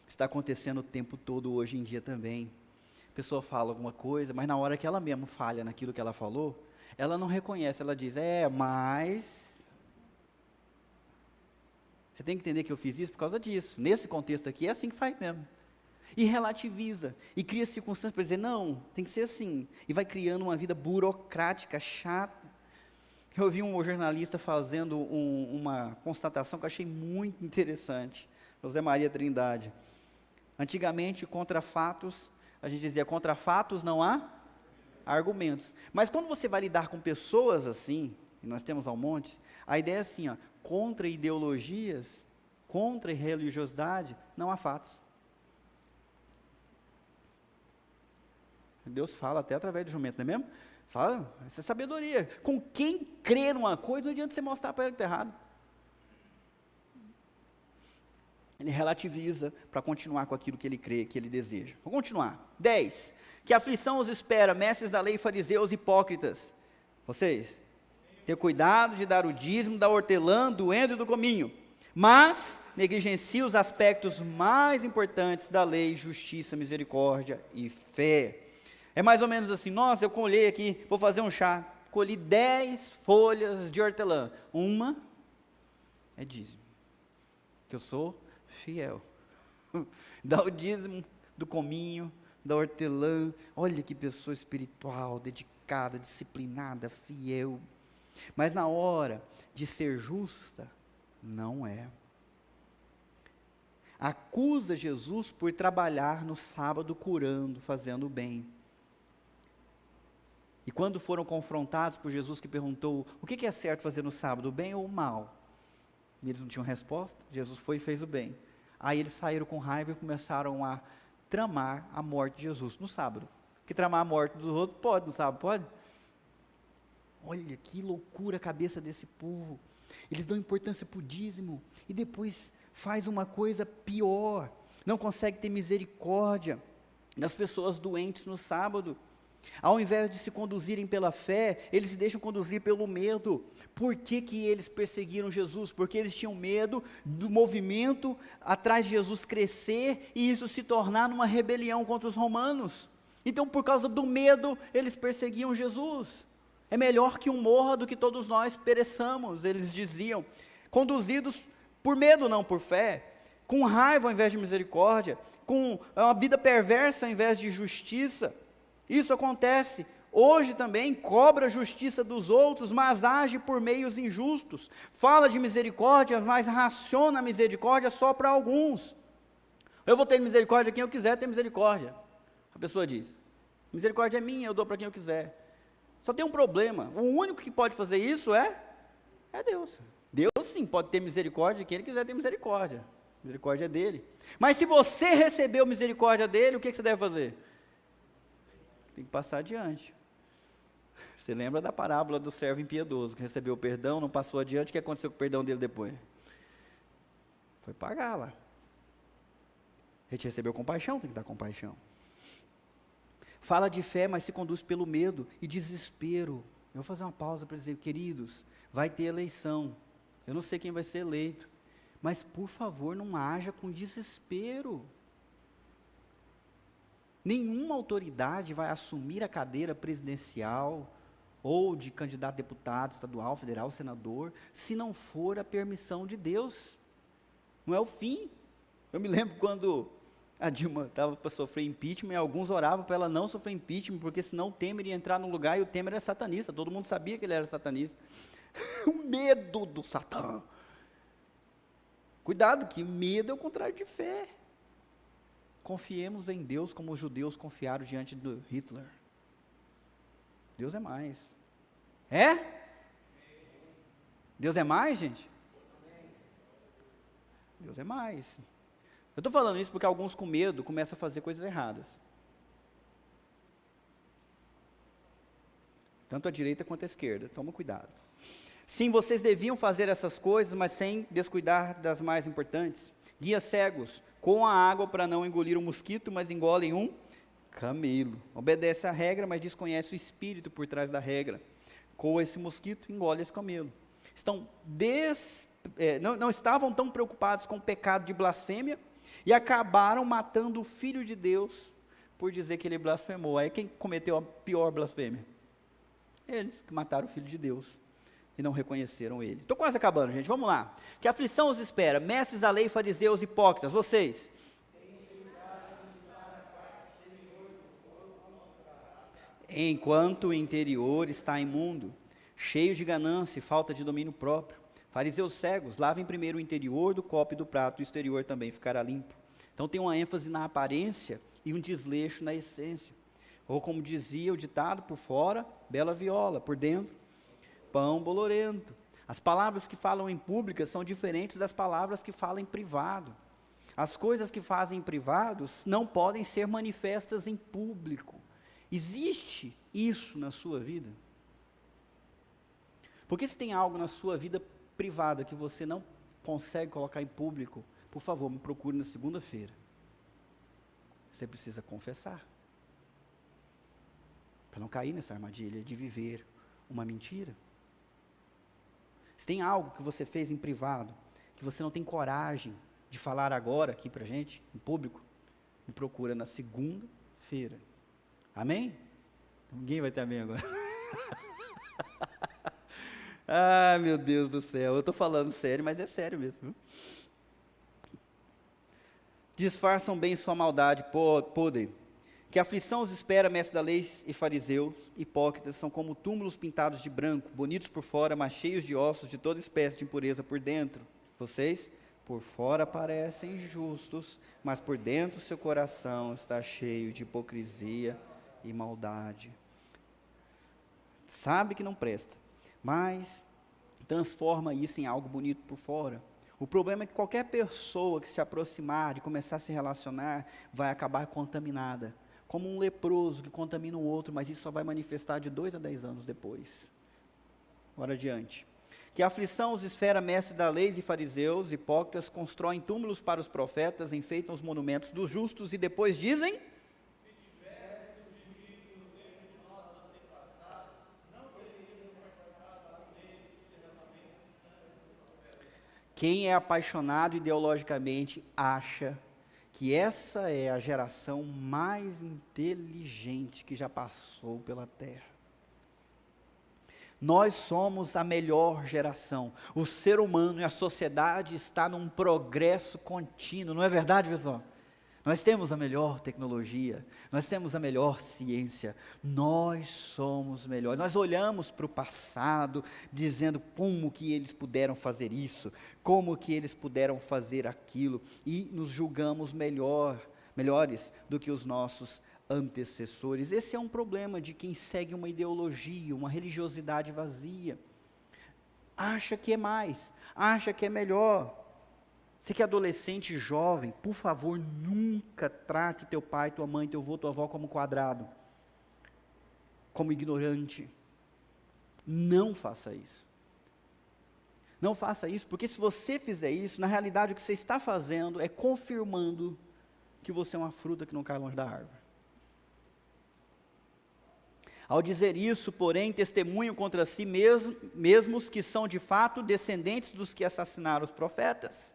D: Está acontecendo o tempo todo hoje em dia também. A pessoa fala alguma coisa, mas na hora que ela mesma falha naquilo que ela falou, ela não reconhece, ela diz, mas... Você tem que entender que eu fiz isso por causa disso. Nesse contexto aqui, é assim que faz mesmo. E relativiza, e cria circunstâncias para dizer, não, tem que ser assim. E vai criando uma vida burocrática, chata. Eu vi um jornalista fazendo uma constatação que eu achei muito interessante. José Maria Trindade. Antigamente, contra fatos, a gente dizia, contra fatos não há argumentos. Mas quando você vai lidar com pessoas assim, e nós temos ao monte, a ideia é assim, contra ideologias, contra religiosidade, não há fatos. Deus fala até através do jumento, não é mesmo? Fala, essa é sabedoria. Com quem crê numa coisa, não adianta você mostrar para ele que está errado. Ele relativiza para continuar com aquilo que ele crê, que ele deseja. Vamos continuar. 10. Que aflição os espera, mestres da lei, fariseus, hipócritas. Vocês, ter cuidado de dar o dízimo da hortelã, do endro e do cominho, mas negligencia os aspectos mais importantes da lei, justiça, misericórdia e fé. É mais ou menos assim, nossa, eu colhei aqui, vou fazer um chá, colhi 10 folhas de hortelã, uma é dízimo, que eu sou fiel, dá o dízimo do cominho, da hortelã, olha que pessoa espiritual, dedicada, disciplinada, fiel, mas na hora de ser justa, não é. Acusa Jesus por trabalhar no sábado curando, fazendo o bem. E quando foram confrontados por Jesus que perguntou, o que é certo fazer no sábado, o bem ou o mal? E eles não tinham resposta, Jesus foi e fez o bem. Aí eles saíram com raiva e começaram a tramar a morte de Jesus no sábado. Porque tramar a morte dos outros pode, no sábado pode? Olha que loucura a cabeça desse povo. Eles dão importância para o dízimo e depois faz uma coisa pior. Não consegue ter misericórdia das pessoas doentes no sábado. Ao invés de se conduzirem pela fé, eles se deixam conduzir pelo medo. Por que que eles perseguiram Jesus? Porque eles tinham medo do movimento atrás de Jesus crescer e isso se tornar numa rebelião contra os romanos. Então, por causa do medo, eles perseguiam Jesus. É melhor que um morra do que todos nós pereçamos, eles diziam. Conduzidos por medo, não por fé. Com raiva ao invés de misericórdia. Com uma vida perversa ao invés de justiça. Isso acontece hoje também, cobra a justiça dos outros, mas age por meios injustos. Fala de misericórdia, mas raciona a misericórdia só para alguns. Eu vou ter misericórdia de quem eu quiser ter misericórdia. A pessoa diz, misericórdia é minha, eu dou para quem eu quiser. Só tem um problema, o único que pode fazer isso é Deus. Deus sim pode ter misericórdia de quem ele quiser ter misericórdia. Misericórdia é dele. Mas se você recebeu misericórdia dele, o que você deve fazer? Tem que passar adiante. Você lembra da parábola do servo impiedoso, que recebeu o perdão, não passou adiante, o que aconteceu com o perdão dele depois? Foi pagar lá. A gente recebeu compaixão, tem que dar compaixão. Fala de fé, mas se conduz pelo medo e desespero. Eu vou fazer uma pausa para dizer, queridos, vai ter eleição. Eu não sei quem vai ser eleito. Mas, por favor, não haja com desespero. Nenhuma autoridade vai assumir a cadeira presidencial ou de candidato a deputado estadual, federal, senador, se não for a permissão de Deus. Não é o fim. Eu me lembro quando a Dilma estava para sofrer impeachment e alguns oravam para ela não sofrer impeachment, porque senão o Temer ia entrar no lugar e o Temer era satanista. Todo mundo sabia que ele era satanista. O medo do Satã. Cuidado, que medo é o contrário de fé. Confiemos em Deus como os judeus confiaram diante do Hitler. Deus é mais. É? Deus é mais, gente? Deus é mais. Eu estou falando isso porque alguns com medo começam a fazer coisas erradas. Tanto a direita quanto a esquerda. Toma cuidado. Sim, vocês deviam fazer essas coisas, mas sem descuidar das mais importantes. Guias cegos, coam a água para não engolir um mosquito, mas engolem um camelo. Obedece à regra, mas desconhece o espírito por trás da regra. Coa esse mosquito, engole esse camelo. Não estavam tão preocupados com o pecado de blasfêmia e acabaram matando o Filho de Deus por dizer que ele blasfemou. Aí quem cometeu a pior blasfêmia? Eles que mataram o Filho de Deus e não reconheceram ele. Estou quase acabando, gente, vamos lá. Que aflição os espera? Mestres da lei, fariseus, hipócritas, vocês. Enquanto o interior está imundo, cheio de ganância e falta de domínio próprio. Fariseus cegos, lavem primeiro o interior do copo e do prato, e o exterior também ficará limpo. Então tem uma ênfase na aparência e um desleixo na essência. Ou como dizia o ditado, por fora, bela viola, por dentro, pão bolorento. As palavras que falam em público são diferentes das palavras que falam em privado. As coisas que fazem em privado não podem ser manifestas em público. Existe isso na sua vida? Porque se tem algo na sua vida privada que você não consegue colocar em público, por favor, me procure na segunda-feira. Você precisa confessar. Para não cair nessa armadilha de viver uma mentira. Se tem algo que você fez em privado, que você não tem coragem de falar agora aqui para a gente, em público, me procura na segunda-feira. Amém? Ninguém vai ter amém agora. Ah, meu Deus do céu, eu estou falando sério, mas é sério mesmo. Viu? Disfarçam bem sua maldade podre. Que aflição os espera, mestres da lei e fariseus, hipócritas, são como túmulos pintados de branco, bonitos por fora, mas cheios de ossos de toda espécie de impureza por dentro. Vocês, por fora, parecem justos, mas por dentro seu coração está cheio de hipocrisia e maldade. Sabe que não presta, mas transforma isso em algo bonito por fora. O problema é que qualquer pessoa que se aproximar e começar a se relacionar vai acabar contaminada, como um leproso que contamina o outro, mas isso só vai manifestar de 2 a 10 anos depois. Bora adiante. Que a aflição os esfera mestres da lei e fariseus, hipócritas, constroem túmulos para os profetas, enfeitam os monumentos dos justos e depois dizem: quem é apaixonado ideologicamente acha que essa é a geração mais inteligente que já passou pela Terra. Nós somos a melhor geração. O ser humano e a sociedade está num progresso contínuo, não é verdade, pessoal? Nós temos a melhor tecnologia, nós temos a melhor ciência, nós somos melhores. Nós olhamos para o passado, dizendo como que eles puderam fazer isso, como que eles puderam fazer aquilo, e nos julgamos melhores do que os nossos antecessores. Esse é um problema de quem segue uma ideologia, uma religiosidade vazia. Acha que é mais, acha que é melhor. Você que é adolescente jovem, por favor, nunca trate o teu pai, tua mãe, teu avô, tua avó como quadrado, como ignorante. Não faça isso. Não faça isso, porque se você fizer isso, na realidade o que você está fazendo é confirmando que você é uma fruta que não cai longe da árvore. Ao dizer isso, porém, testemunham contra si mesmos que são de fato descendentes dos que assassinaram os profetas.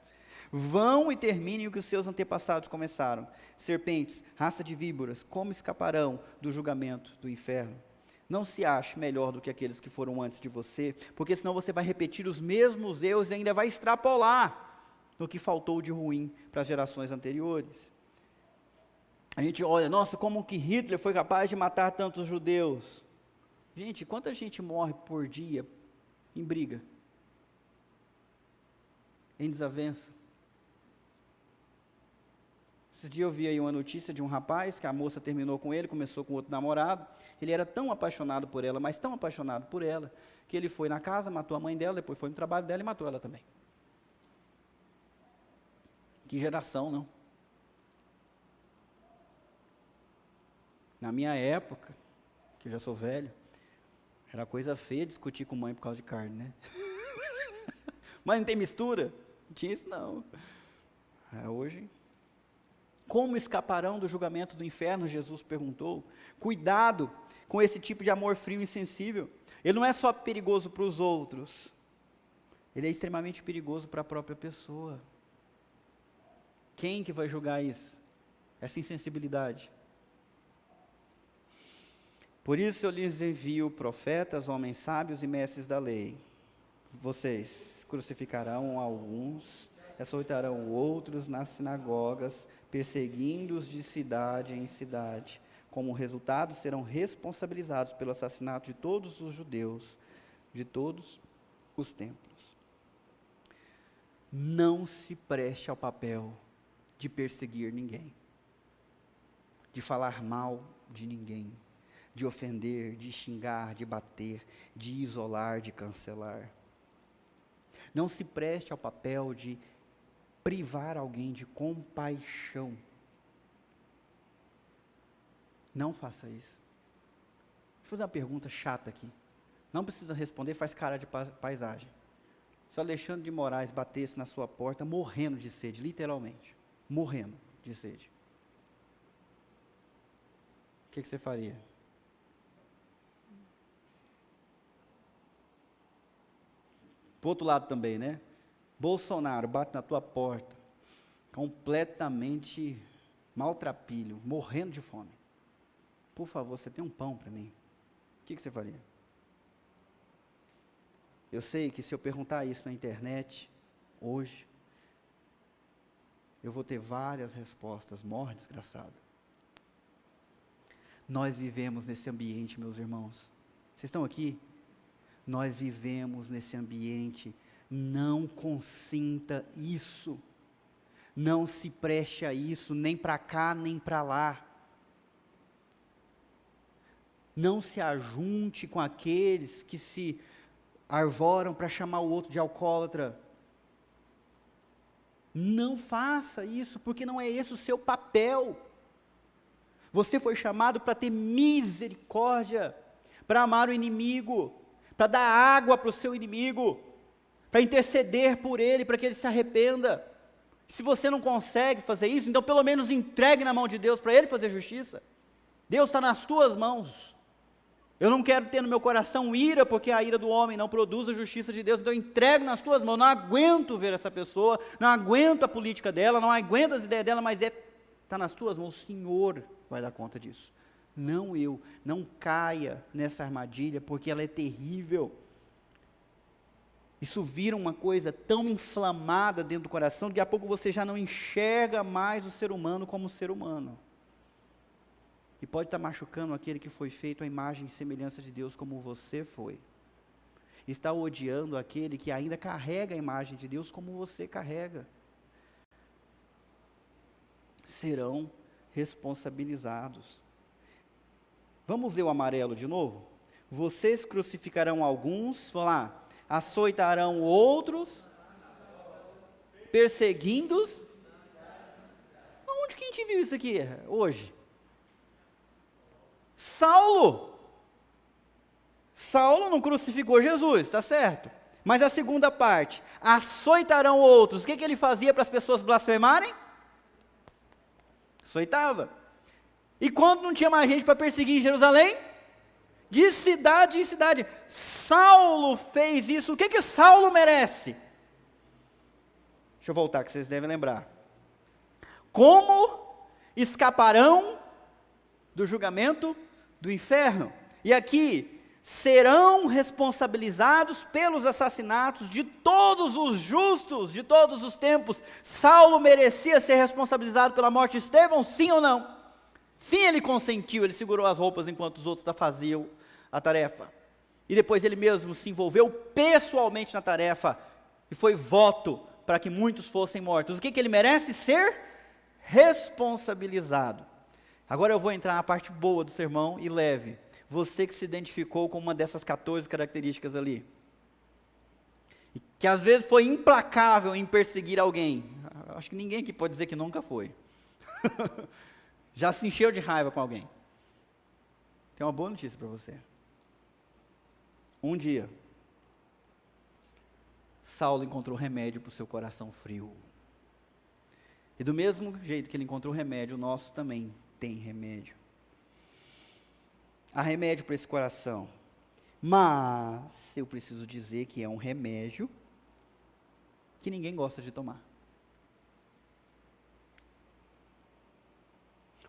D: Vão e terminem o que os seus antepassados começaram. Serpentes, raça de víboras, como escaparão do julgamento do inferno? Não se ache melhor do que aqueles que foram antes de você, porque senão você vai repetir os mesmos erros e ainda vai extrapolar no que faltou de ruim para as gerações anteriores. A gente olha, nossa, como que Hitler foi capaz de matar tantos judeus? Gente, quanta gente morre por dia em briga? Em desavença? Esse dia eu vi aí uma notícia de um rapaz, que a moça terminou com ele, começou com outro namorado. Ele era tão apaixonado por ela, mas tão apaixonado por ela, que ele foi na casa, matou a mãe dela, depois foi no trabalho dela e matou ela também. Que geração, não? Na minha época, que eu já sou velho, era coisa feia discutir com mãe por causa de carne, né? Mas não tem mistura? Não tinha isso não. Hoje... Como escaparão do julgamento do inferno? Jesus perguntou. Cuidado com esse tipo de amor frio e insensível. Ele não é só perigoso para os outros, ele é extremamente perigoso para a própria pessoa. Quem que vai julgar isso? Essa insensibilidade. Por isso eu lhes envio profetas, homens sábios e mestres da lei. Vocês crucificarão alguns, açoitarão outros nas sinagogas, perseguindo-os de cidade em cidade. Como resultado, serão responsabilizados pelo assassinato de todos os judeus, de todos os templos. Não se preste ao papel de perseguir ninguém, de falar mal de ninguém, de ofender, de xingar, de bater, de isolar, de cancelar. Não se preste ao papel de privar alguém de compaixão. Não faça isso. Vou fazer uma pergunta chata aqui. Não precisa responder, faz cara de paisagem. Se o Alexandre de Moraes batesse na sua porta, morrendo de sede, literalmente, morrendo de sede, o que você faria? Pro outro lado também, né? Bolsonaro bate na tua porta, completamente maltrapilho, morrendo de fome. Por favor, você tem um pão para mim? O que você faria? Eu sei que se eu perguntar isso na internet, hoje, eu vou ter várias respostas. Morre, desgraçado. Nós vivemos nesse ambiente, meus irmãos. Vocês estão aqui? Nós vivemos nesse ambiente. Não consinta isso, não se preste a isso, nem para cá, nem para lá. Não se ajunte com aqueles que se arvoram para chamar o outro de alcoólatra. Não faça isso, porque não é esse o seu papel. Você foi chamado para ter misericórdia, para amar o inimigo, para dar água para o seu inimigo, para interceder por ele, para que ele se arrependa. Se você não consegue fazer isso, então pelo menos entregue na mão de Deus, para ele fazer justiça. Deus está nas tuas mãos. Eu não quero ter no meu coração ira, porque a ira do homem não produz a justiça de Deus, então eu entrego nas tuas mãos. Não aguento ver essa pessoa, não aguento a política dela, não aguento as ideias dela, mas está nas tuas mãos, o Senhor vai dar conta disso. Não eu, não caia nessa armadilha, porque ela é terrível. Isso vira uma coisa tão inflamada dentro do coração, que daqui a pouco você já não enxerga mais o ser humano como ser humano. E pode estar machucando aquele que foi feito à imagem e semelhança de Deus como você foi. Está odiando aquele que ainda carrega a imagem de Deus como você carrega. Serão responsabilizados. Vamos ler o amarelo de novo? Vocês crucificarão alguns, vamos lá, açoitarão outros, perseguindo-os. Onde que a gente viu isso aqui hoje? Saulo não crucificou Jesus, está certo? Mas a segunda parte, açoitarão outros. O que ele fazia para as pessoas blasfemarem? Açoitava. E quando não tinha mais gente para perseguir em Jerusalém? De cidade em cidade. Saulo fez isso. O que Saulo merece? Deixa eu voltar, que vocês devem lembrar. Como escaparão do julgamento do inferno? E aqui, serão responsabilizados pelos assassinatos de todos os justos, de todos os tempos. Saulo merecia ser responsabilizado pela morte de Estevão, sim ou não? Sim, ele consentiu, ele segurou as roupas enquanto os outros faziam a tarefa. E depois ele mesmo se envolveu pessoalmente na tarefa, e foi voto para que muitos fossem mortos. O que ele merece? Ser responsabilizado. Agora eu vou entrar na parte boa do sermão e leve. Você que se identificou com uma dessas 14 características ali, e que às vezes foi implacável em perseguir alguém. Acho que ninguém aqui pode dizer que nunca foi. Já se encheu de raiva com alguém. Tem uma boa notícia para você. Um dia, Saulo encontrou remédio para o seu coração frio. E do mesmo jeito que ele encontrou remédio, o nosso também tem remédio. Há remédio para esse coração, mas eu preciso dizer que é um remédio que ninguém gosta de tomar.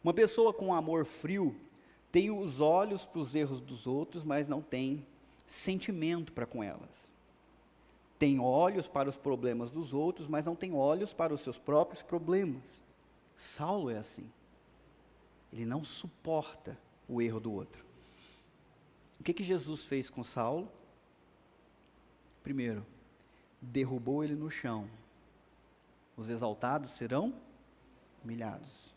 D: Uma pessoa com amor frio tem os olhos para os erros dos outros, mas não tem sentimento para com elas. Tem olhos para os problemas dos outros, mas não tem olhos para os seus próprios problemas. Saulo é assim. Ele não suporta o erro do outro. O que Jesus fez com Saulo? Primeiro, derrubou ele no chão. Os exaltados serão humilhados.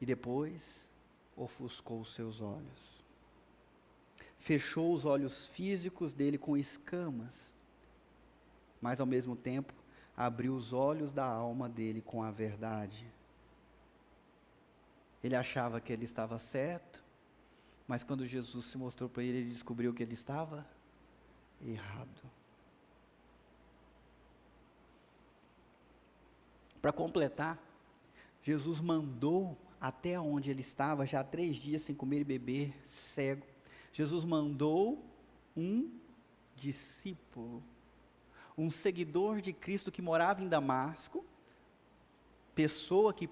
D: E depois, ofuscou os seus olhos. Fechou os olhos físicos dele com escamas. Mas ao mesmo tempo, abriu os olhos da alma dele com a verdade. Ele achava que ele estava certo, mas quando Jesus se mostrou para ele, ele descobriu que ele estava errado. Para completar, Jesus mandou até onde ele estava, já há 3 dias sem comer e beber, cego. Jesus mandou um discípulo, um seguidor de Cristo que morava em Damasco, pessoa que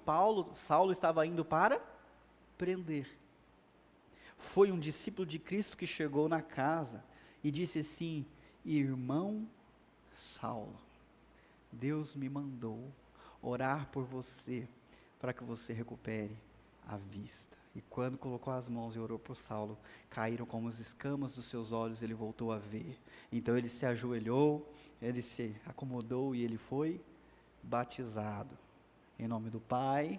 D: Saulo estava indo para prender. Foi um discípulo de Cristo que chegou na casa e disse assim: irmão Saulo, Deus me mandou orar por você, para que você recupere a vista. E quando colocou as mãos e orou por Saulo, caíram como as escamas dos seus olhos, ele voltou a ver. Então ele se ajoelhou, ele se acomodou e ele foi batizado. Em nome do Pai,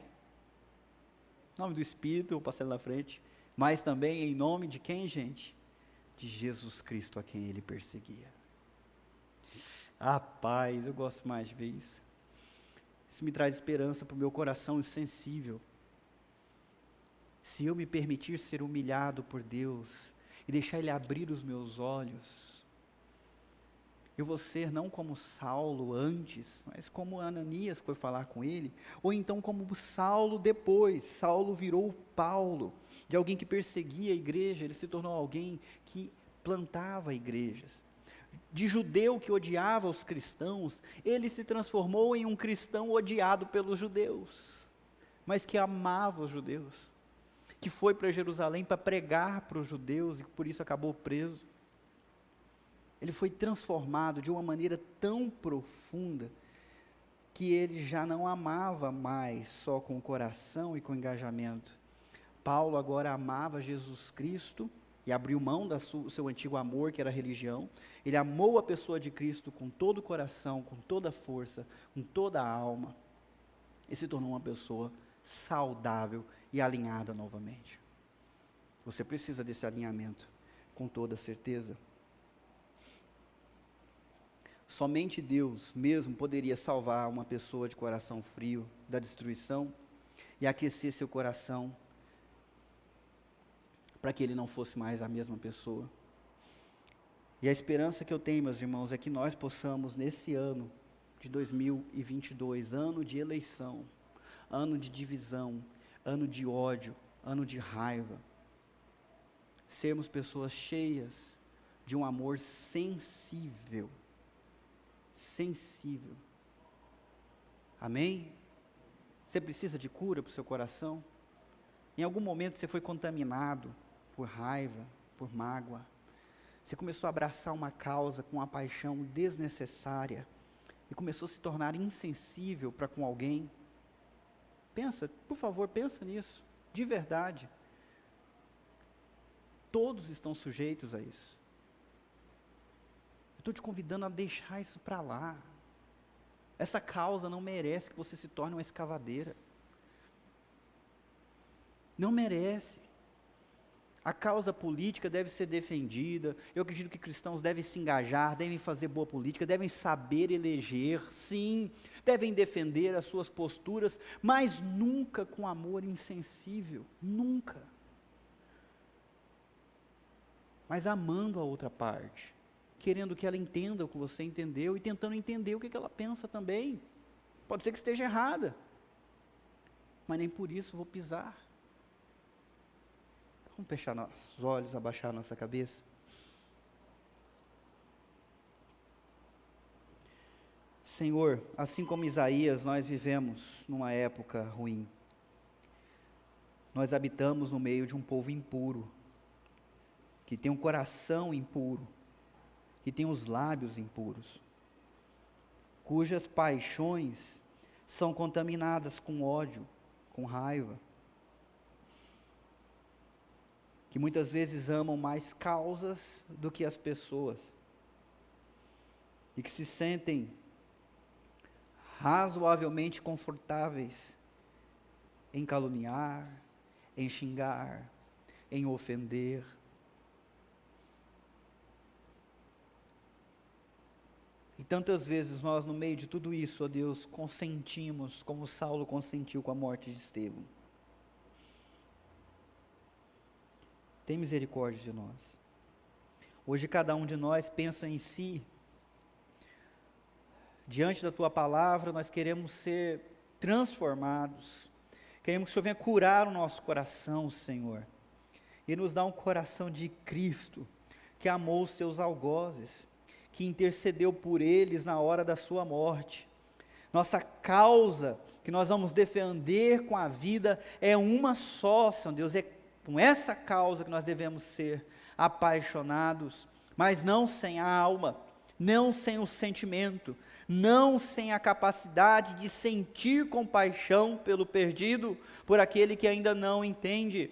D: em nome do Espírito, vou passar ele na frente, mas também em nome de quem, gente? De Jesus Cristo, a quem ele perseguia. Paz, eu gosto mais de ver isso. Isso me traz esperança para o meu coração sensível. Se eu me permitir ser humilhado por Deus e deixar Ele abrir os meus olhos, eu vou ser não como Saulo antes, mas como Ananias foi falar com ele, ou então como Saulo depois. Saulo virou Paulo, de alguém que perseguia a igreja, ele se tornou alguém que plantava igrejas. De judeu que odiava os cristãos, ele se transformou em um cristão odiado pelos judeus, mas que amava os judeus, que foi para Jerusalém para pregar para os judeus e por isso acabou preso. Ele foi transformado de uma maneira tão profunda que ele já não amava mais só com o coração e com o engajamento. Paulo agora amava Jesus Cristo e abriu mão do seu antigo amor, que era a religião. Ele amou a pessoa de Cristo com todo o coração, com toda a força, com toda a alma, e se tornou uma pessoa saudável e alinhada novamente. Você precisa desse alinhamento, com toda certeza. Somente Deus mesmo poderia salvar uma pessoa de coração frio da destruição e aquecer seu coração para que ele não fosse mais a mesma pessoa. E a esperança que eu tenho, meus irmãos, é que nós possamos, nesse ano de 2022, ano de eleição, ano de divisão, ano de ódio, ano de raiva, sermos pessoas cheias de um amor sensível. Sensível. Amém? Você precisa de cura para o seu coração? Em algum momento você foi contaminado por raiva, por mágoa. Você começou a abraçar uma causa com uma paixão desnecessária e começou a se tornar insensível para com alguém. Pensa, por favor, pensa nisso, de verdade. Todos estão sujeitos a isso. Eu estou te convidando a deixar isso para lá. Essa causa não merece que você se torne uma escavadeira. Não merece. A causa política deve ser defendida. Eu acredito que cristãos devem se engajar, devem fazer boa política, devem saber eleger, sim, devem defender as suas posturas, mas nunca com amor insensível, nunca. Mas amando a outra parte, querendo que ela entenda o que você entendeu e tentando entender o que ela pensa também. Pode ser que esteja errada, mas nem por isso vou pisar. Vamos fechar nossos olhos, abaixar nossa cabeça. Senhor, assim como Isaías, nós vivemos numa época ruim. Nós habitamos no meio de um povo impuro, que tem um coração impuro, que tem os lábios impuros, cujas paixões são contaminadas com ódio, com raiva, que muitas vezes amam mais causas do que as pessoas, e que se sentem razoavelmente confortáveis em caluniar, em xingar, em ofender. E tantas vezes nós, no meio de tudo isso, ó Deus, consentimos, como Saulo consentiu com a morte de Estevão. Tem misericórdia de nós. Hoje cada um de nós pensa em si. Diante da Tua palavra, nós queremos ser transformados. Queremos que o Senhor venha curar o nosso coração, Senhor. E nos dá um coração de Cristo, que amou os seus algozes, que intercedeu por eles na hora da sua morte. Nossa causa, que nós vamos defender com a vida, é uma só, Senhor Deus, é com essa causa que nós devemos ser apaixonados, mas não sem a alma, não sem o sentimento, não sem a capacidade de sentir compaixão pelo perdido, por aquele que ainda não entende.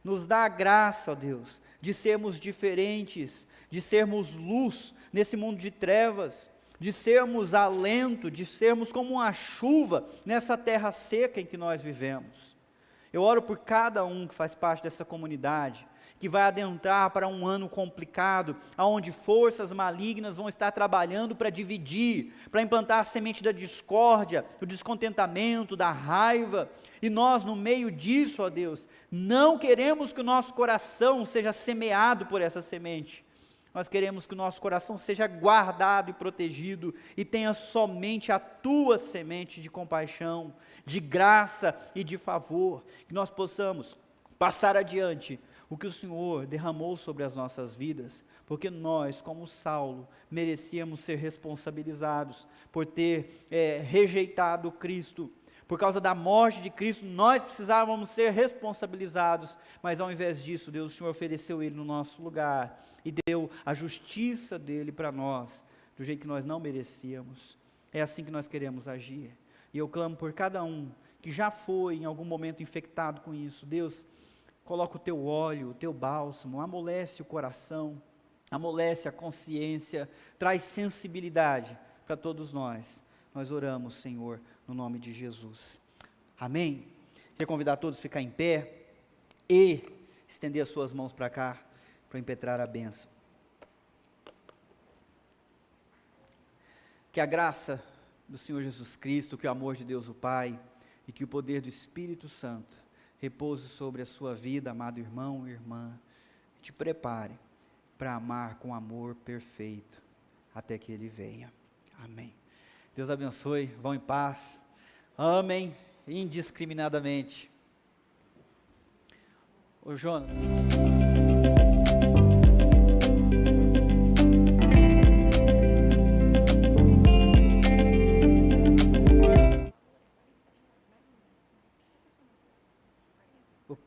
D: Nos dá a graça, ó Deus, de sermos diferentes, de sermos luz nesse mundo de trevas, de sermos alento, de sermos como uma chuva nessa terra seca em que nós vivemos. Eu oro por cada um que faz parte dessa comunidade, que vai adentrar para um ano complicado, onde forças malignas vão estar trabalhando para dividir, para implantar a semente da discórdia, do descontentamento, da raiva, e nós no meio disso, ó Deus, não queremos que o nosso coração seja semeado por essa semente. Nós queremos que o nosso coração seja guardado e protegido, e tenha somente a Tua semente de compaixão, de graça e de favor, que nós possamos passar adiante o que o Senhor derramou sobre as nossas vidas, porque nós, como Saulo, merecíamos ser responsabilizados por ter rejeitado Cristo. Por causa da morte de Cristo, nós precisávamos ser responsabilizados, mas ao invés disso, Deus, o Senhor ofereceu Ele no nosso lugar, e deu a justiça dEle para nós, do jeito que nós não merecíamos. É assim que nós queremos agir, e eu clamo por cada um, que já foi em algum momento infectado com isso. Deus, coloca o Teu óleo, o Teu bálsamo, amolece o coração, amolece a consciência, traz sensibilidade para todos nós. Nós oramos, Senhor, no nome de Jesus. Amém? Queria convidar todos a ficar em pé e estender as suas mãos para cá, para impetrar a bênção. Que a graça do Senhor Jesus Cristo, que o amor de Deus o Pai e que o poder do Espírito Santo repouse sobre a sua vida, amado irmão e irmã. Te prepare para amar com amor perfeito, até que Ele venha. Amém. Deus abençoe, vão em paz, amem indiscriminadamente. Ô Jonas.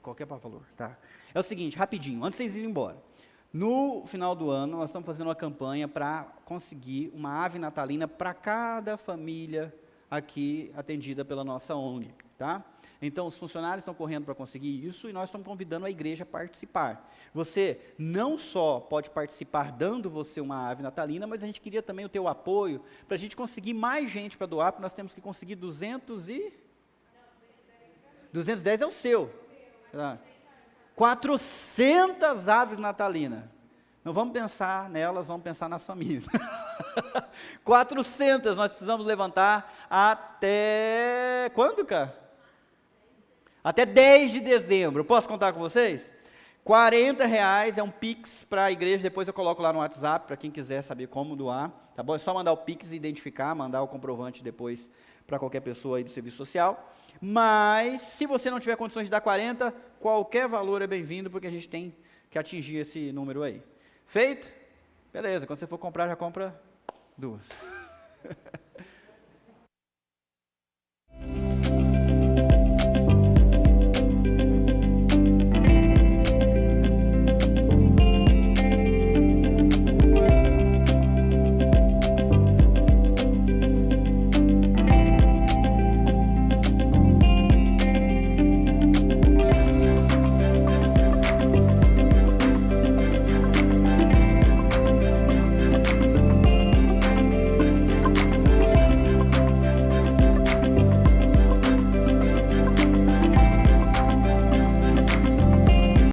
D: Qualquer valor, tá? É o seguinte, rapidinho, antes de vocês irem embora. No final do ano, nós estamos fazendo uma campanha para conseguir uma ave natalina para cada família aqui atendida pela nossa ONG, tá? Então, os funcionários estão correndo para conseguir isso e nós estamos convidando a igreja a participar. Você não só pode participar dando você uma ave natalina, mas a gente queria também o teu apoio para a gente conseguir mais gente para doar, porque nós temos que conseguir 210 é o seu. Tá? 400 aves natalinas. Não vamos pensar nelas, vamos pensar nas famílias. 400 nós precisamos levantar até... Quando, cara? Até 10 de dezembro. Posso contar com vocês? R$40 é um Pix para a igreja, depois eu coloco lá no WhatsApp, para quem quiser saber como doar. Tá bom? É só mandar o Pix e identificar, mandar o comprovante depois para qualquer pessoa aí do serviço social. Mas, se você não tiver condições de dar 40, qualquer valor é bem-vindo, porque a gente tem que atingir esse número aí. Feito? Beleza, quando você for comprar, já compra 2.